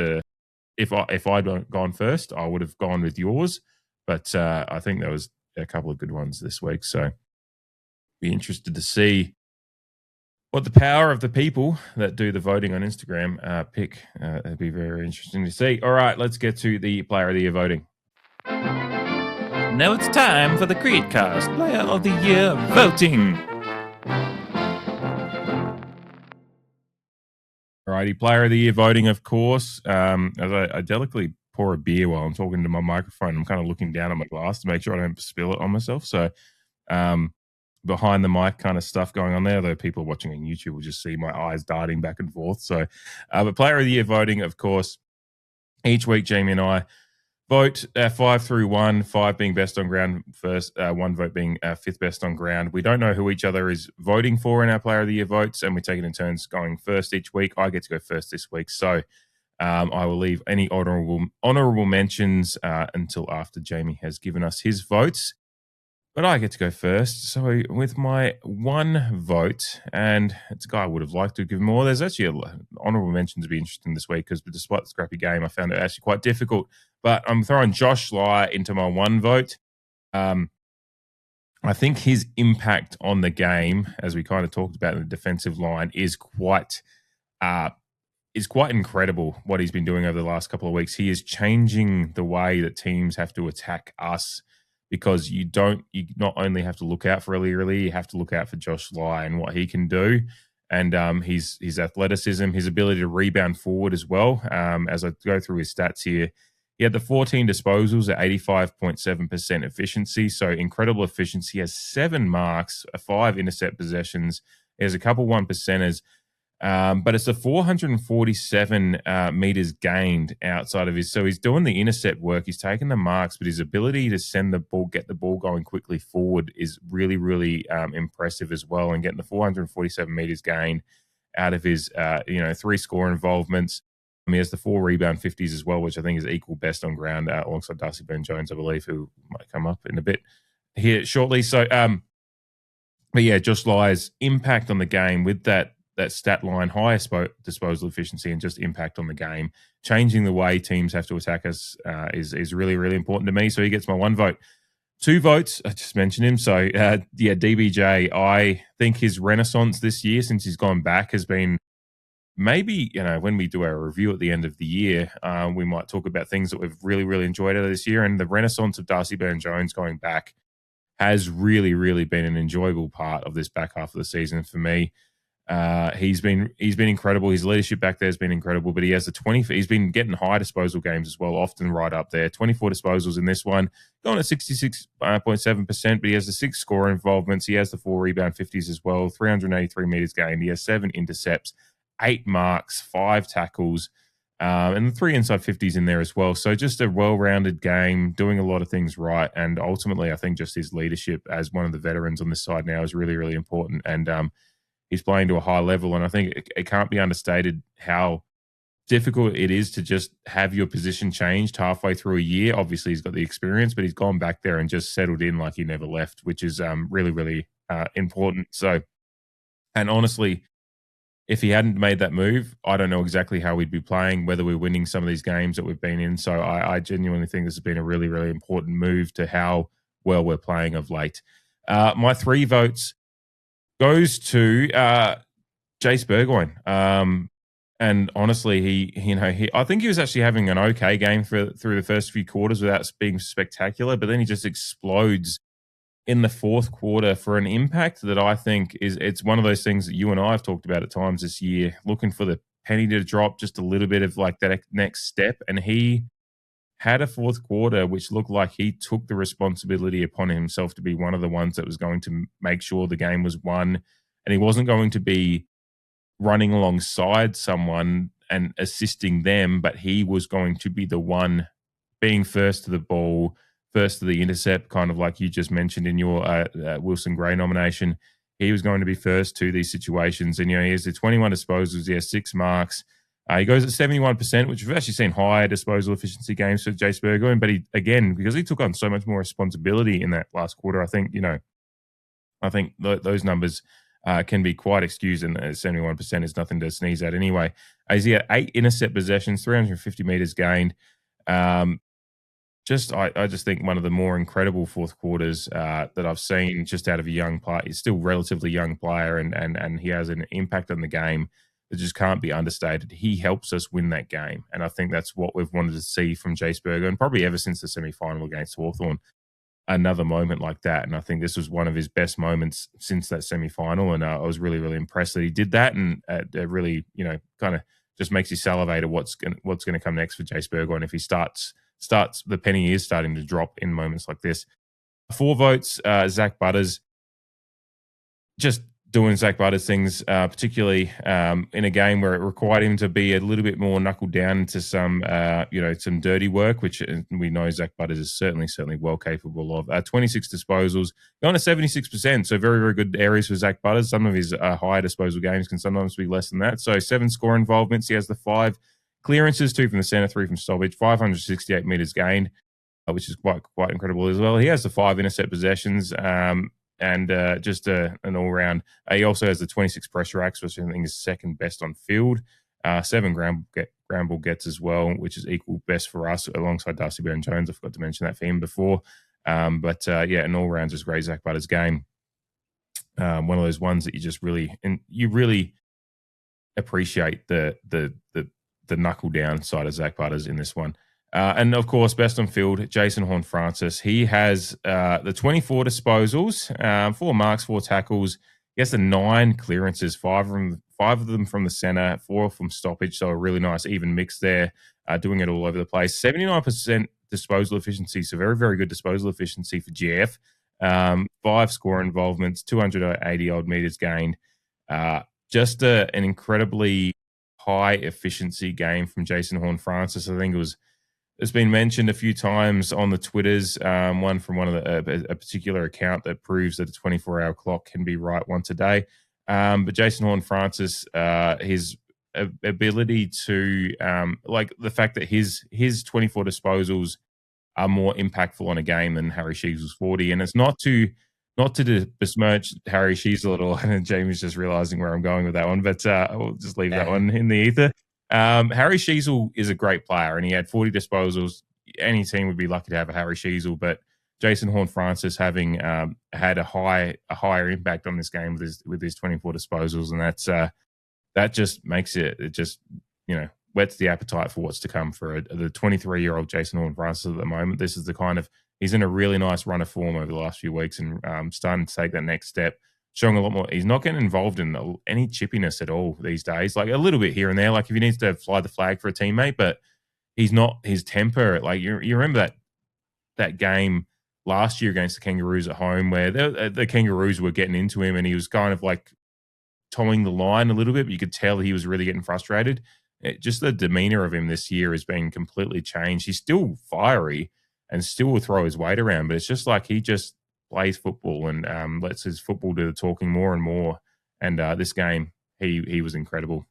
if I'd gone first, I would have gone with yours. But I think there was a couple of good ones this week. So be interested to see what the power of the people that do the voting on Instagram pick. It'd be very, very interesting to see. All right, let's get to the Player of the Year voting. Now it's time for the CREEDCAST Player of the Year voting. Alrighty, Player of the Year voting, of course. As I delicately pour a beer while I'm talking to my microphone, I'm kind of looking down at my glass to make sure I don't spill it on myself. So behind the mic kind of stuff going on there, though people watching on YouTube will just see my eyes darting back and forth. So, but Player of the Year voting, of course, each week Jamie and I vote 5 through 1, 5 being best on ground first, 1 vote being fifth best on ground. We don't know who each other is voting for in our Player of the Year votes, and we take it in turns going first each week. I get to go first this week, so I will leave any honourable mentions until after Jamie has given us his votes. But I get to go first. So with my 1 vote, and it's a guy I would have liked to give more. There's actually honourable mentions to be interesting this week because despite the scrappy game, I found it actually quite difficult. But I'm throwing Josh Lye into my 1 vote. I think his impact on the game, as we kind of talked about in the defensive line, is quite incredible what he's been doing over the last couple of weeks. He is changing the way that teams have to attack us, because you not only have to look out for Eli, you have to look out for Josh Lye and what he can do. And his athleticism, his ability to rebound forward as well. As I go through his stats here, he had the 14 disposals at 85.7% efficiency. So incredible efficiency. He has 7 marks, 5 intercept possessions. He has a couple 1%ers. But it's the 447 meters gained outside of his. So he's doing the intercept work. He's taking the marks, but his ability to send the ball, get the ball going quickly forward is really, really impressive as well. And getting the 447 meters gained out of his, 3 score involvements. He has the 4 rebound 50s as well, which I think is equal best on ground alongside Darcy Byrne-Jones, I believe, who might come up in a bit here shortly. So, but yeah, Josh Lye's impact on the game with that stat line, high disposal efficiency, and just impact on the game, changing the way teams have to attack us is really, really important to me. So he gets my 1 vote. 2 votes, I just mentioned him. So, DBJ, I think his renaissance this year since he's gone back has been maybe, when we do our review at the end of the year, we might talk about things that we've really, really enjoyed out of this year. And the renaissance of Darcy Byrne-Jones going back has really, really been an enjoyable part of this back half of the season for me. He's been incredible. His leadership back there has been incredible, but he has he's been getting high disposal games as well, often right up there. 24 disposals in this one, going at 66.7%, but he has the 6 score involvements. He has the 4 rebound 50s as well, 383 meters gained. He has 7 intercepts, 8 marks, 5 tackles, and the 3 inside 50s in there as well. So just a well-rounded game, doing a lot of things right. And ultimately, I think just his leadership as one of the veterans on this side now is really, really important. And, he's playing to a high level, and I think it can't be understated how difficult it is to just have your position changed halfway through a year. Obviously, he's got the experience, but he's gone back there and just settled in like he never left, which is really, really important. So, and honestly, if he hadn't made that move, I don't know exactly how we'd be playing, whether we're winning some of these games that we've been in. So I genuinely think this has been a really, really important move to how well we're playing of late. My 3 votes goes to Jace Burgoyne. And honestly, I think he was actually having an okay game through the first few quarters without being spectacular, but then he just explodes in the fourth quarter for an impact that I think it's one of those things that you and I have talked about at times this year, looking for the penny to drop just a little bit of like that next step. And he had a fourth quarter which looked like he took the responsibility upon himself to be one of the ones that was going to make sure the game was won. And he wasn't going to be running alongside someone and assisting them, but he was going to be the one being first to the ball, first to the intercept, kind of like you just mentioned in your Wilson Gray nomination. He was going to be first to these situations. And, he has the 21 disposals. He has 6 marks. He goes at 71%, which we've actually seen higher disposal efficiency games for Jace Burgoyne. But because he took on so much more responsibility in that last quarter, I think those numbers can be quite excused, and 71% is nothing to sneeze at anyway. He's had 8 intercept possessions, 350 meters gained. I just think one of the more incredible fourth quarters that I've seen just out of a young player. He's still a relatively young player, and he has an impact on the game that just can't be understated. He helps us win that game, and I think that's what we've wanted to see from Jace Burgoyne, probably ever since the semi-final against Hawthorn. Another moment like that, and I think this was one of his best moments since that semi-final, and I was really, really impressed that he did that, and it really, kind of just makes you salivate at what's going to come next for Jace Burgoyne if he starts the penny is starting to drop in moments like this. 4 votes, Zach Butters, just doing Zach Butters things, particularly in a game where it required him to be a little bit more knuckled down into some dirty work, which we know Zach Butters is certainly well capable of. 26 disposals, going to 76%, so very, very good areas for Zach Butters. Some of his higher disposal games can sometimes be less than that. So 7 score involvements. He has the 5 clearances, 2 from the centre, 3 from stoppage, 568 metres gained, which is quite incredible as well. He has the 5 intercept possessions, and just an all-round. He also has the 26 pressure acts, which I think is second best on field. 7 ground ball gets as well, which is equal best for us alongside Darcy Byrne-Jones. I forgot to mention that for him before. But an all-round just great Zach Butters game. One of those ones that you really appreciate the knuckle down side of Zach Butters in this one. And of course, best on field, Jason Horne-Francis. He has the 24 disposals, 4 marks, 4 tackles. He has the 9 clearances, 5 of them from the centre, 4 from stoppage. So a really nice even mix there, doing it all over the place. 79% disposal efficiency, so very, very good disposal efficiency for GF. 5 score involvements, 280 odd metres gained. Just an incredibly high efficiency game from Jason Horne-Francis. I think it's been mentioned a few times on the Twitters, one from one of a particular account that proves that a 24-hour clock can be right once a day. But Jason Horne-Francis, his ability to, the fact that his 24 disposals are more impactful on a game than Harry Sheezel's 40. And it's not to besmirch Harry Sheezel at all. And Jamie's just realising where I'm going with that one, but we'll just leave that one in the ether. Harry Sheezel is a great player, and he had 40 disposals. Any team would be lucky to have a Harry Sheezel, but Jason Horne-Francis having had a higher impact on this game with his 24 disposals, and that just makes it just whets the appetite for what's to come for the 23-year-old Jason Horne-Francis at the moment. This is he's in a really nice run of form over the last few weeks, and starting to take that next step. Showing a lot more. He's not getting involved in any chippiness at all these days. Like a little bit here and there, like if he needs to fly the flag for a teammate, but he's not. His temper, like you remember that game last year against the Kangaroos at home, where the Kangaroos were getting into him, and he was kind of like towing the line a little bit. But you could tell he was really getting frustrated. Just the demeanor of him this year has been completely changed. He's still fiery and still will throw his weight around, but it's just like he just plays football and lets his football do the talking more and more. And this game, he was incredible.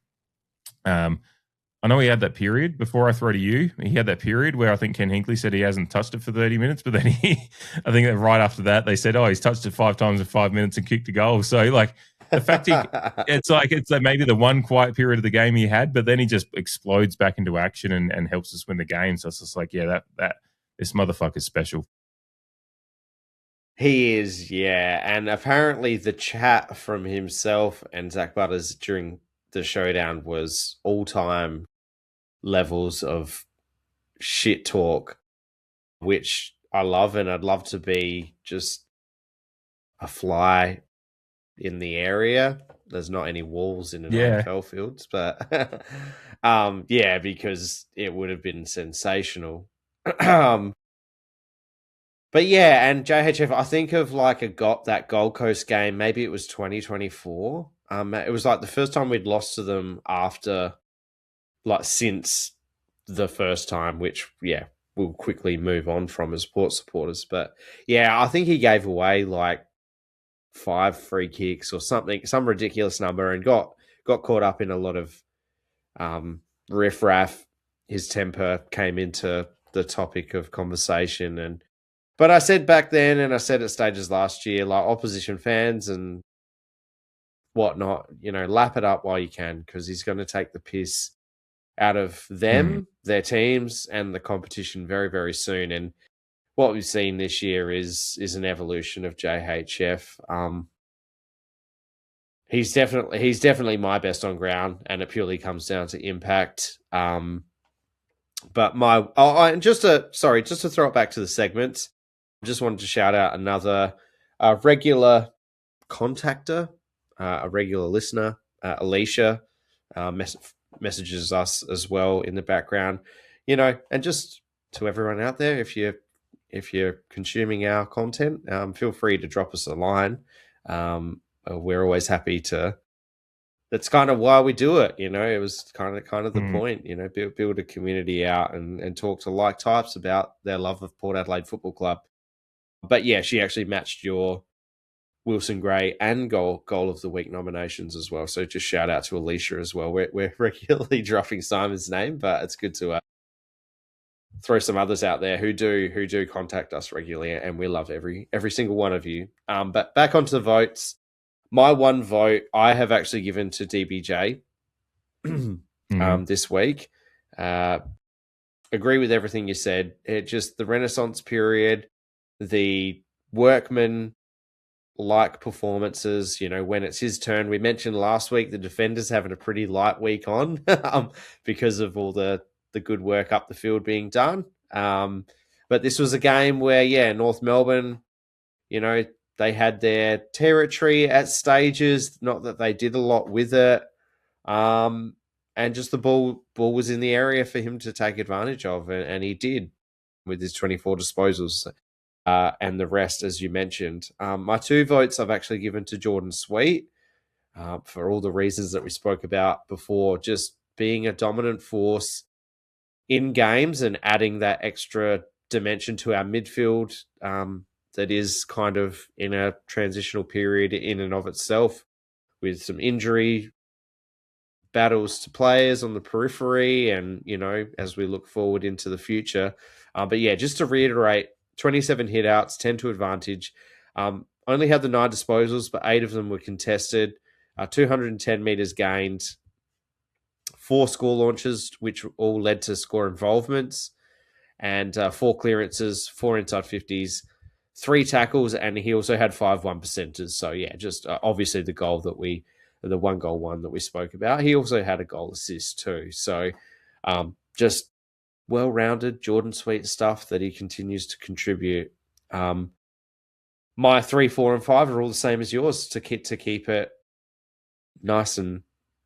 I know he had that period before I throw to you. He had that period where I think Ken Hinkley said he hasn't touched it for 30 minutes, but then I think that right after that they said, he's touched it 5 times in 5 minutes and kicked a goal. So the fact it's like maybe the one quiet period of the game he had, but then he just explodes back into action and helps us win the game. So it's just like, yeah, that this motherfucker's special. He is, yeah. And apparently the chat from himself and Zach Butters during the showdown was all-time levels of shit talk, which I love, and I'd love to be just a fly in the area. There's not any walls in an AFL fields, but yeah, because it would have been sensational. But yeah, and JHF, I think of like that Gold Coast game, maybe it was 2024. It was like the first time we'd lost to them since the first time, which, yeah, we'll quickly move on from as Port supporters. But yeah, I think he gave away like 5 free kicks or something, some ridiculous number, and got caught up in a lot of riffraff. His temper came into the topic of conversation. But I said back then, and I said at stages last year, like opposition fans and whatnot, lap it up while you can, because he's going to take the piss out of them, their teams, and the competition very, very soon. And what we've seen this year is an evolution of JHF. He's definitely my best on ground, and it purely comes down to impact. But just to throw it back to the segments, I just wanted to shout out another regular contactor, a regular listener, Alicia, messages us as well in the background, and just to everyone out there, if you're consuming our content, feel free to drop us a line. We're always happy to. That's kind of why we do it. It was kind of the point. Build a community out and talk to like types about their love of Port Adelaide Football Club. But yeah, she actually matched your Wilson Gray and goal of the week nominations as well. So just shout out to Alicia as well. We're regularly dropping Simon's name, but it's good to throw some others out there who do contact us regularly, and we love every single one of you. But back onto the votes. My one vote I have actually given to DBJ this week. Agree with everything you said. It just the Renaissance period, the workman like performances, when it's his turn. We mentioned last week the defenders having a pretty light week on because of all the good work up the field being done. But this was a game where, North Melbourne, they had their territory at stages, not that they did a lot with it. And just the ball was in the area for him to take advantage of, and he did with his 24 disposals. And the rest, as you mentioned. My 2 votes I've actually given to Jordan Sweet for all the reasons that we spoke about before, just being a dominant force in games and adding that extra dimension to our midfield that is kind of in a transitional period in and of itself, with some injury battles to players on the periphery and, as we look forward into the future. But yeah, just to reiterate, 27 hit-outs, 10 to advantage. Only had the 9 disposals, but 8 of them were contested. 210 metres gained. 4 score launches, which all led to score involvements. And 4 clearances, 4 inside 50s, 3 tackles, and he also had 5 1%ers. So, yeah, just obviously the 1 goal one that we spoke about. He also had a goal assist too. So, just well-rounded Jordan Sweet stuff that he continues to contribute. My 3, 4, and 5 are all the same as yours to keep it nice and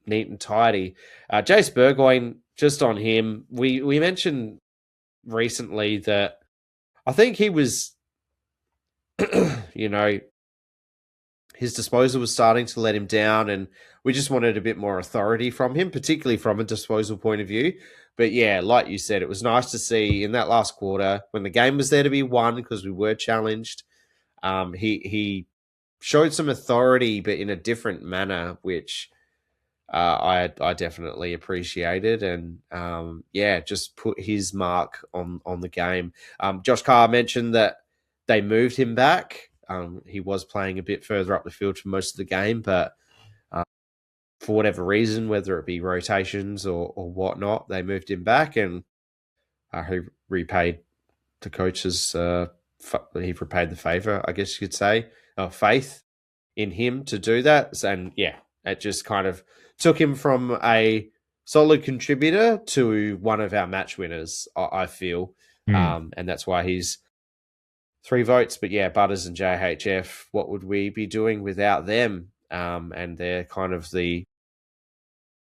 neat and tidy. Jace Burgoyne, just on him, we mentioned recently that I think he was, his disposal was starting to let him down, and we just wanted a bit more authority from him, particularly from a disposal point of view. But yeah, like you said, it was nice to see in that last quarter when the game was there to be won because we were challenged. He showed some authority, but in a different manner, which I definitely appreciated, and just put his mark on the game. Josh Carr mentioned that they moved him back. He was playing a bit further up the field for most of the game, but for whatever reason, whether it be rotations or whatnot, they moved him back, and he repaid the coaches. He repaid the favour, I guess you could say, faith in him to do that. And yeah, it just kind of took him from a solid contributor to one of our match winners, I feel. And that's why he's 3 votes. But yeah, Butters and JHF, what would we be doing without them? And they're kind of the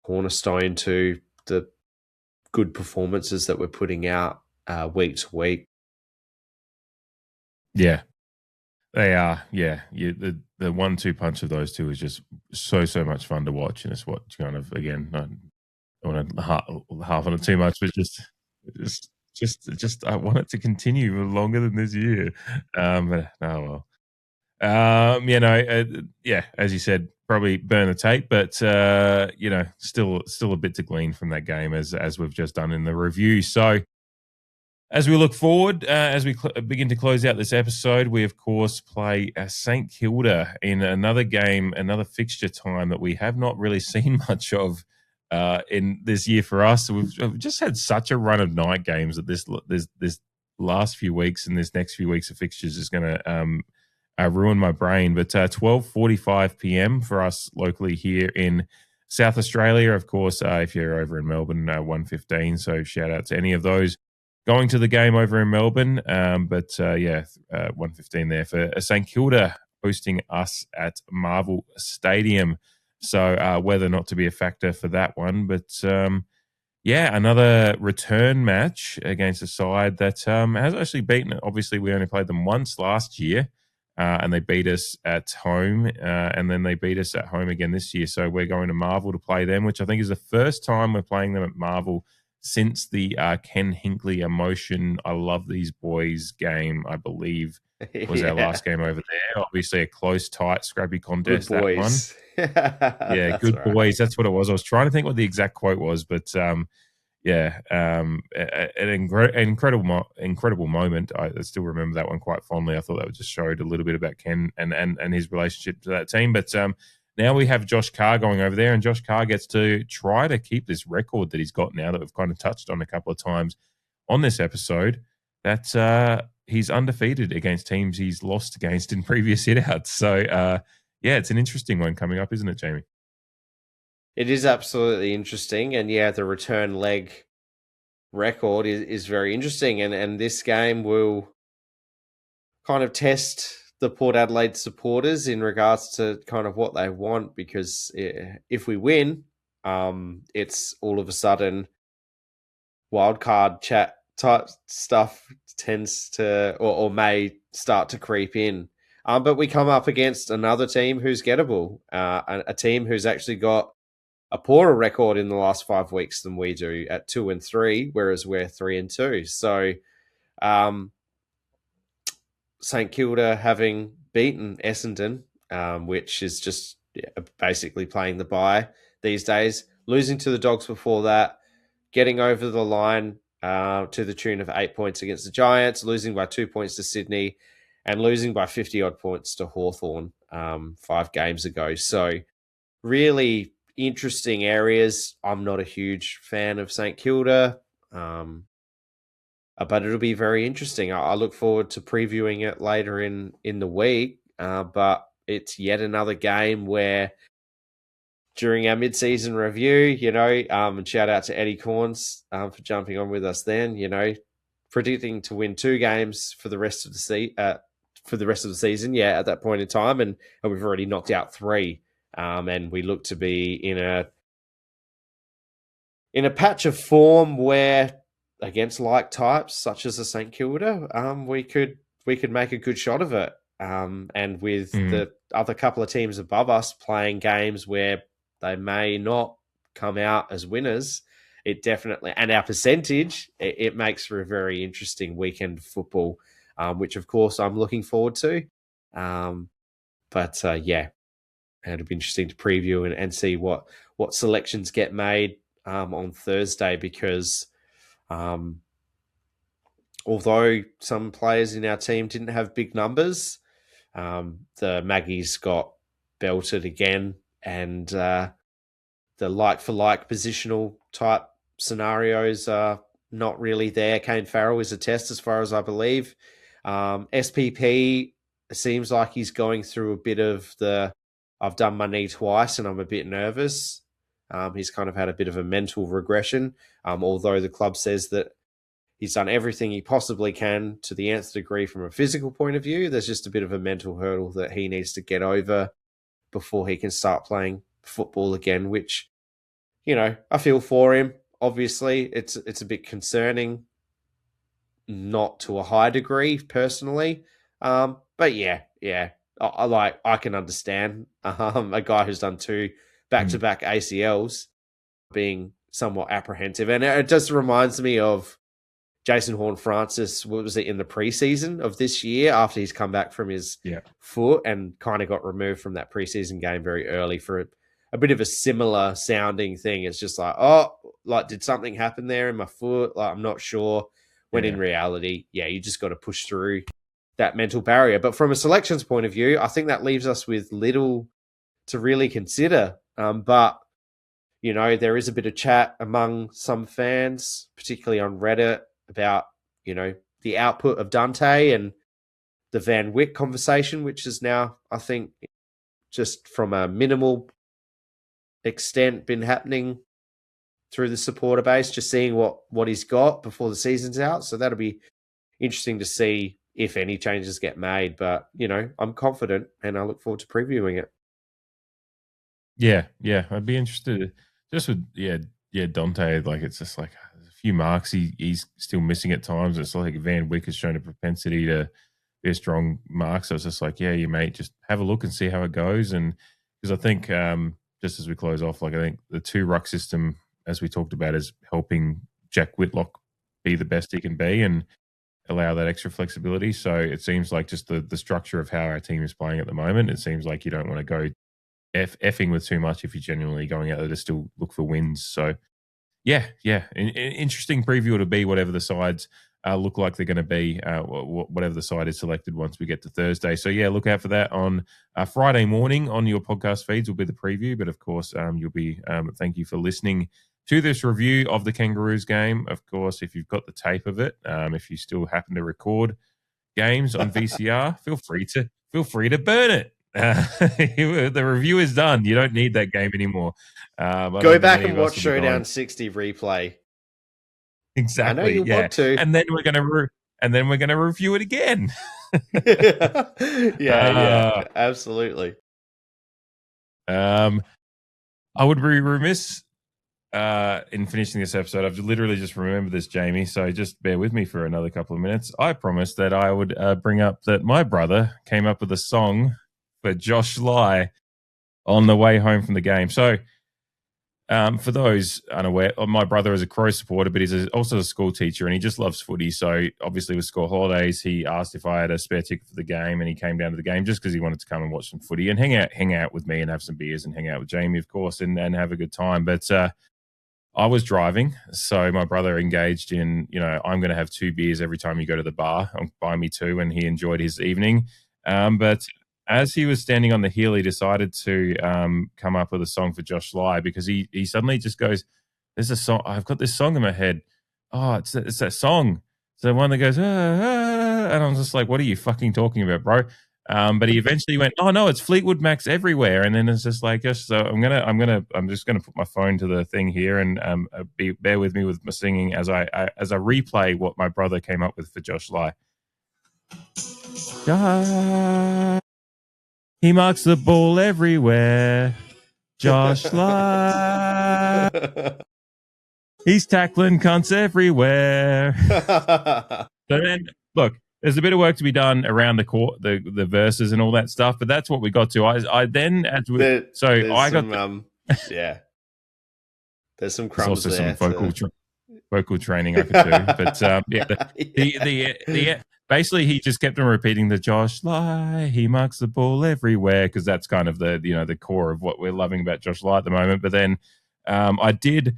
cornerstone to the good performances that we're putting out week to week. Yeah, they are. Yeah, the 1-2 punch of those two is just so much fun to watch, and it's what kind of, again, I don't want to half on it too much, but just I want it to continue longer than this year. But oh well. Yeah, as you said, probably burn the tape, but still a bit to glean from that game as we've just done in the review. So as we look forward, as we begin to close out this episode, we of course play St Kilda in another game, another fixture time that we have not really seen much of in this year for us. We've just had such a run of night games that this last few weeks and this next few weeks of fixtures is going to ruin my brain. But 12:45 p.m. for us locally here in South Australia. Of course, if you're over in Melbourne, 1:15. So shout out to any of those going to the game over in Melbourne. 1:15 there for St Kilda hosting us at Marvel Stadium. So whether not to be a factor for that one. But another return match against a side that has actually beaten. Obviously, we only played them once last year. And they beat us at home, and then they beat us at home again this year. So we're going to Marvel to play them, which I think is the first time we're playing them at Marvel since the Ken Hinkley Emotion I Love These Boys game, I believe, was our last game over there. Obviously a close, tight, scrappy contest, good boys. That one. Yeah, good right. Boys. That's what it was. I was trying to think what the exact quote was, but an incredible moment. I still remember that one quite fondly. I thought that just showed a little bit about Ken and his relationship to that team. But now we have Josh Carr going over there, and Josh Carr gets to try to keep this record that he's got now that we've kind of touched on a couple of times on this episode, that he's undefeated against teams he's lost against in previous hit-outs. So, it's an interesting one coming up, isn't it, Jamie? It is absolutely interesting. And the return leg record is very interesting. And this game will kind of test the Port Adelaide supporters in regards to kind of what they want, because if we win, it's all of a sudden wildcard chat type stuff tends to or may start to creep in. But we come up against another team who's gettable, a team who's actually got a poorer record in the last 5 weeks than we do at 2-3, whereas we're 3-2. So, St Kilda having beaten Essendon, which is just basically playing the bye these days, losing to the Dogs before that, getting over the line to the tune of 8 points against the Giants, losing by 2 points to Sydney, and losing by 50-odd points to Hawthorn 5 games ago. So really interesting areas. I'm not a huge fan of St Kilda, but it'll be very interesting. I look forward to previewing it later in the week, but it's yet another game where during our mid-season review, and shout out to Eddie Corns for jumping on with us then, predicting to win 2 games for the rest of the season, at that point in time, and we've already knocked out 3. And we look to be in a patch of form where, against like types such as a St Kilda, we could make a good shot of it. And with the other couple of teams above us playing games where they may not come out as winners, it definitely, and our percentage, it makes for a very interesting weekend of football, which of course I'm looking forward to. It'll be interesting to preview and see what selections get made on Thursday, because although some players in our team didn't have big numbers, the Maggies got belted again, and like-for-like positional type scenarios are not really there. Kane Farrell is a test as far as I believe. SPP seems like he's going through a bit of I've done my knee twice and I'm a bit nervous. He's kind of had a bit of a mental regression, although the club says that he's done everything he possibly can to the nth degree from a physical point of view. There's just a bit of a mental hurdle that he needs to get over before he can start playing football again, which, I feel for him. Obviously, it's a bit concerning, not to a high degree personally. But yeah, I can understand a guy who's done 2 back-to-back ACLs being somewhat apprehensive. And it just reminds me of Jason Horne-Francis, what was it, in the preseason of this year after he's come back from his foot and kind of got removed from that preseason game very early for a bit of a similar sounding thing. It's just like, did something happen there in my foot? Like, I'm not sure. When in reality, you just got to push through that mental barrier. But from a selections point of view, I think that leaves us with little to really consider. But, there is a bit of chat among some fans, particularly on Reddit, about, the output of Dante and the Van Wyck conversation, which is now, I think, just from a minimal extent been happening through the supporter base, just seeing what he's got before the season's out. So that'll be interesting to see if any changes get made. But, I'm confident and I look forward to previewing it. Yeah. I'd be interested just with, Dante, like, it's just like a few marks he's still missing at times. It's like Van Wyck has shown a propensity to be a strong mark. So it's just like, you mate, just have a look and see how it goes. And because I think, just as we close off, like, I think the 2-ruck system, as we talked about, is helping Jack Whitlock be the best he can be and allow that extra flexibility. So it seems like just the structure of how our team is playing at the moment, it seems like you don't want to go effing with too much if you're genuinely going out there to still look for wins. So yeah. An interesting preview to be whatever the sides look like they're going to be, whatever the side is selected once we get to Thursday. So look out for that on Friday morning on your podcast feeds will be the preview. But of course, you'll be, thank you for listening to this review of the Kangaroos game. Of course, if you've got the tape of it, if you still happen to record games on VCR, feel free to burn it. The review is done. You don't need that game anymore. Go back and watch Showdown 60 replay. Exactly. I know you want to, and then we're gonna review it again. yeah, absolutely. I would be remiss in finishing this episode. I've literally just remembered this, Jamie, so just bear with me for another couple of minutes. I promised that I would bring up that my brother came up with a song for Josh Lai on the way home from the game. So for those unaware, my brother is a Crow supporter, but he's also a school teacher and he just loves footy. So obviously with school holidays, he asked if I had a spare ticket for the game and he came down to the game just because he wanted to come and watch some footy and hang out with me and have some beers and hang out with Jamie, of course, and have a good time. But I was driving, so my brother engaged in, I'm going to have 2 beers every time you go to the bar. Buy me 2, and he enjoyed his evening. But as he was standing on the hill, he decided to come up with a song for Josh Lai because he suddenly just goes, there's a song. I've got this song in my head. Oh, it's that song. It's the one that goes, and I'm just like, what are you fucking talking about, bro? But he eventually went, oh no, it's Fleetwood Mac's Everywhere. And then it's just like, so I'm just gonna put my phone to the thing here and bear with me with my singing as I replay what my brother came up with for Josh Lai. He marks the ball everywhere. Josh Lai. He's tackling cunts everywhere. So then, look, there's a bit of work to be done around the court, the verses and all that stuff, but that's what we got to. I then got there's some crumbs. There's also some vocal training I could do, but basically he just kept on repeating the Josh Lai. He marks the ball everywhere because that's kind of the core of what we're loving about Josh Lai at the moment. But then I did,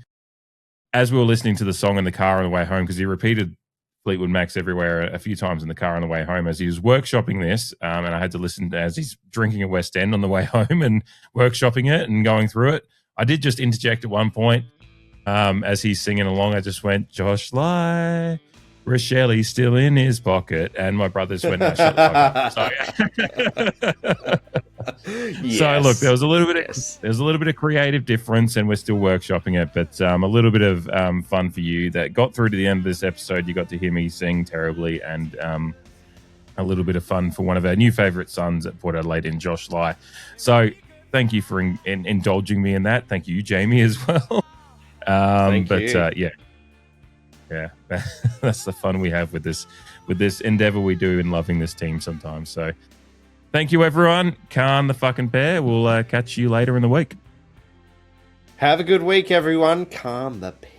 as we were listening to the song in the car on the way home, because he repeated Fleetwood Mac's Everywhere a few times in the car on the way home as he was workshopping this, and I had to listen as he's drinking at West End on the way home and workshopping it and going through it. I did just interject at one point as he's singing along. I just went, Josh Lai, Rochelle's still in his pocket. And my brothers went, no, shut the fuck up. Yes. So look, there was a little bit of creative difference, and we're still workshopping it. But a little bit of fun for you that got through to the end of this episode. You got to hear me sing terribly, and a little bit of fun for one of our new favourite sons at Port Adelaide in Josh Lai. So thank you for indulging me in that. Thank you, Jamie, as well. Thank you. Yeah, that's the fun we have with this endeavour we do in loving this team sometimes. So thank you, everyone. Khan the fucking pair. We'll catch you later in the week. Have a good week, everyone. Calm the pair.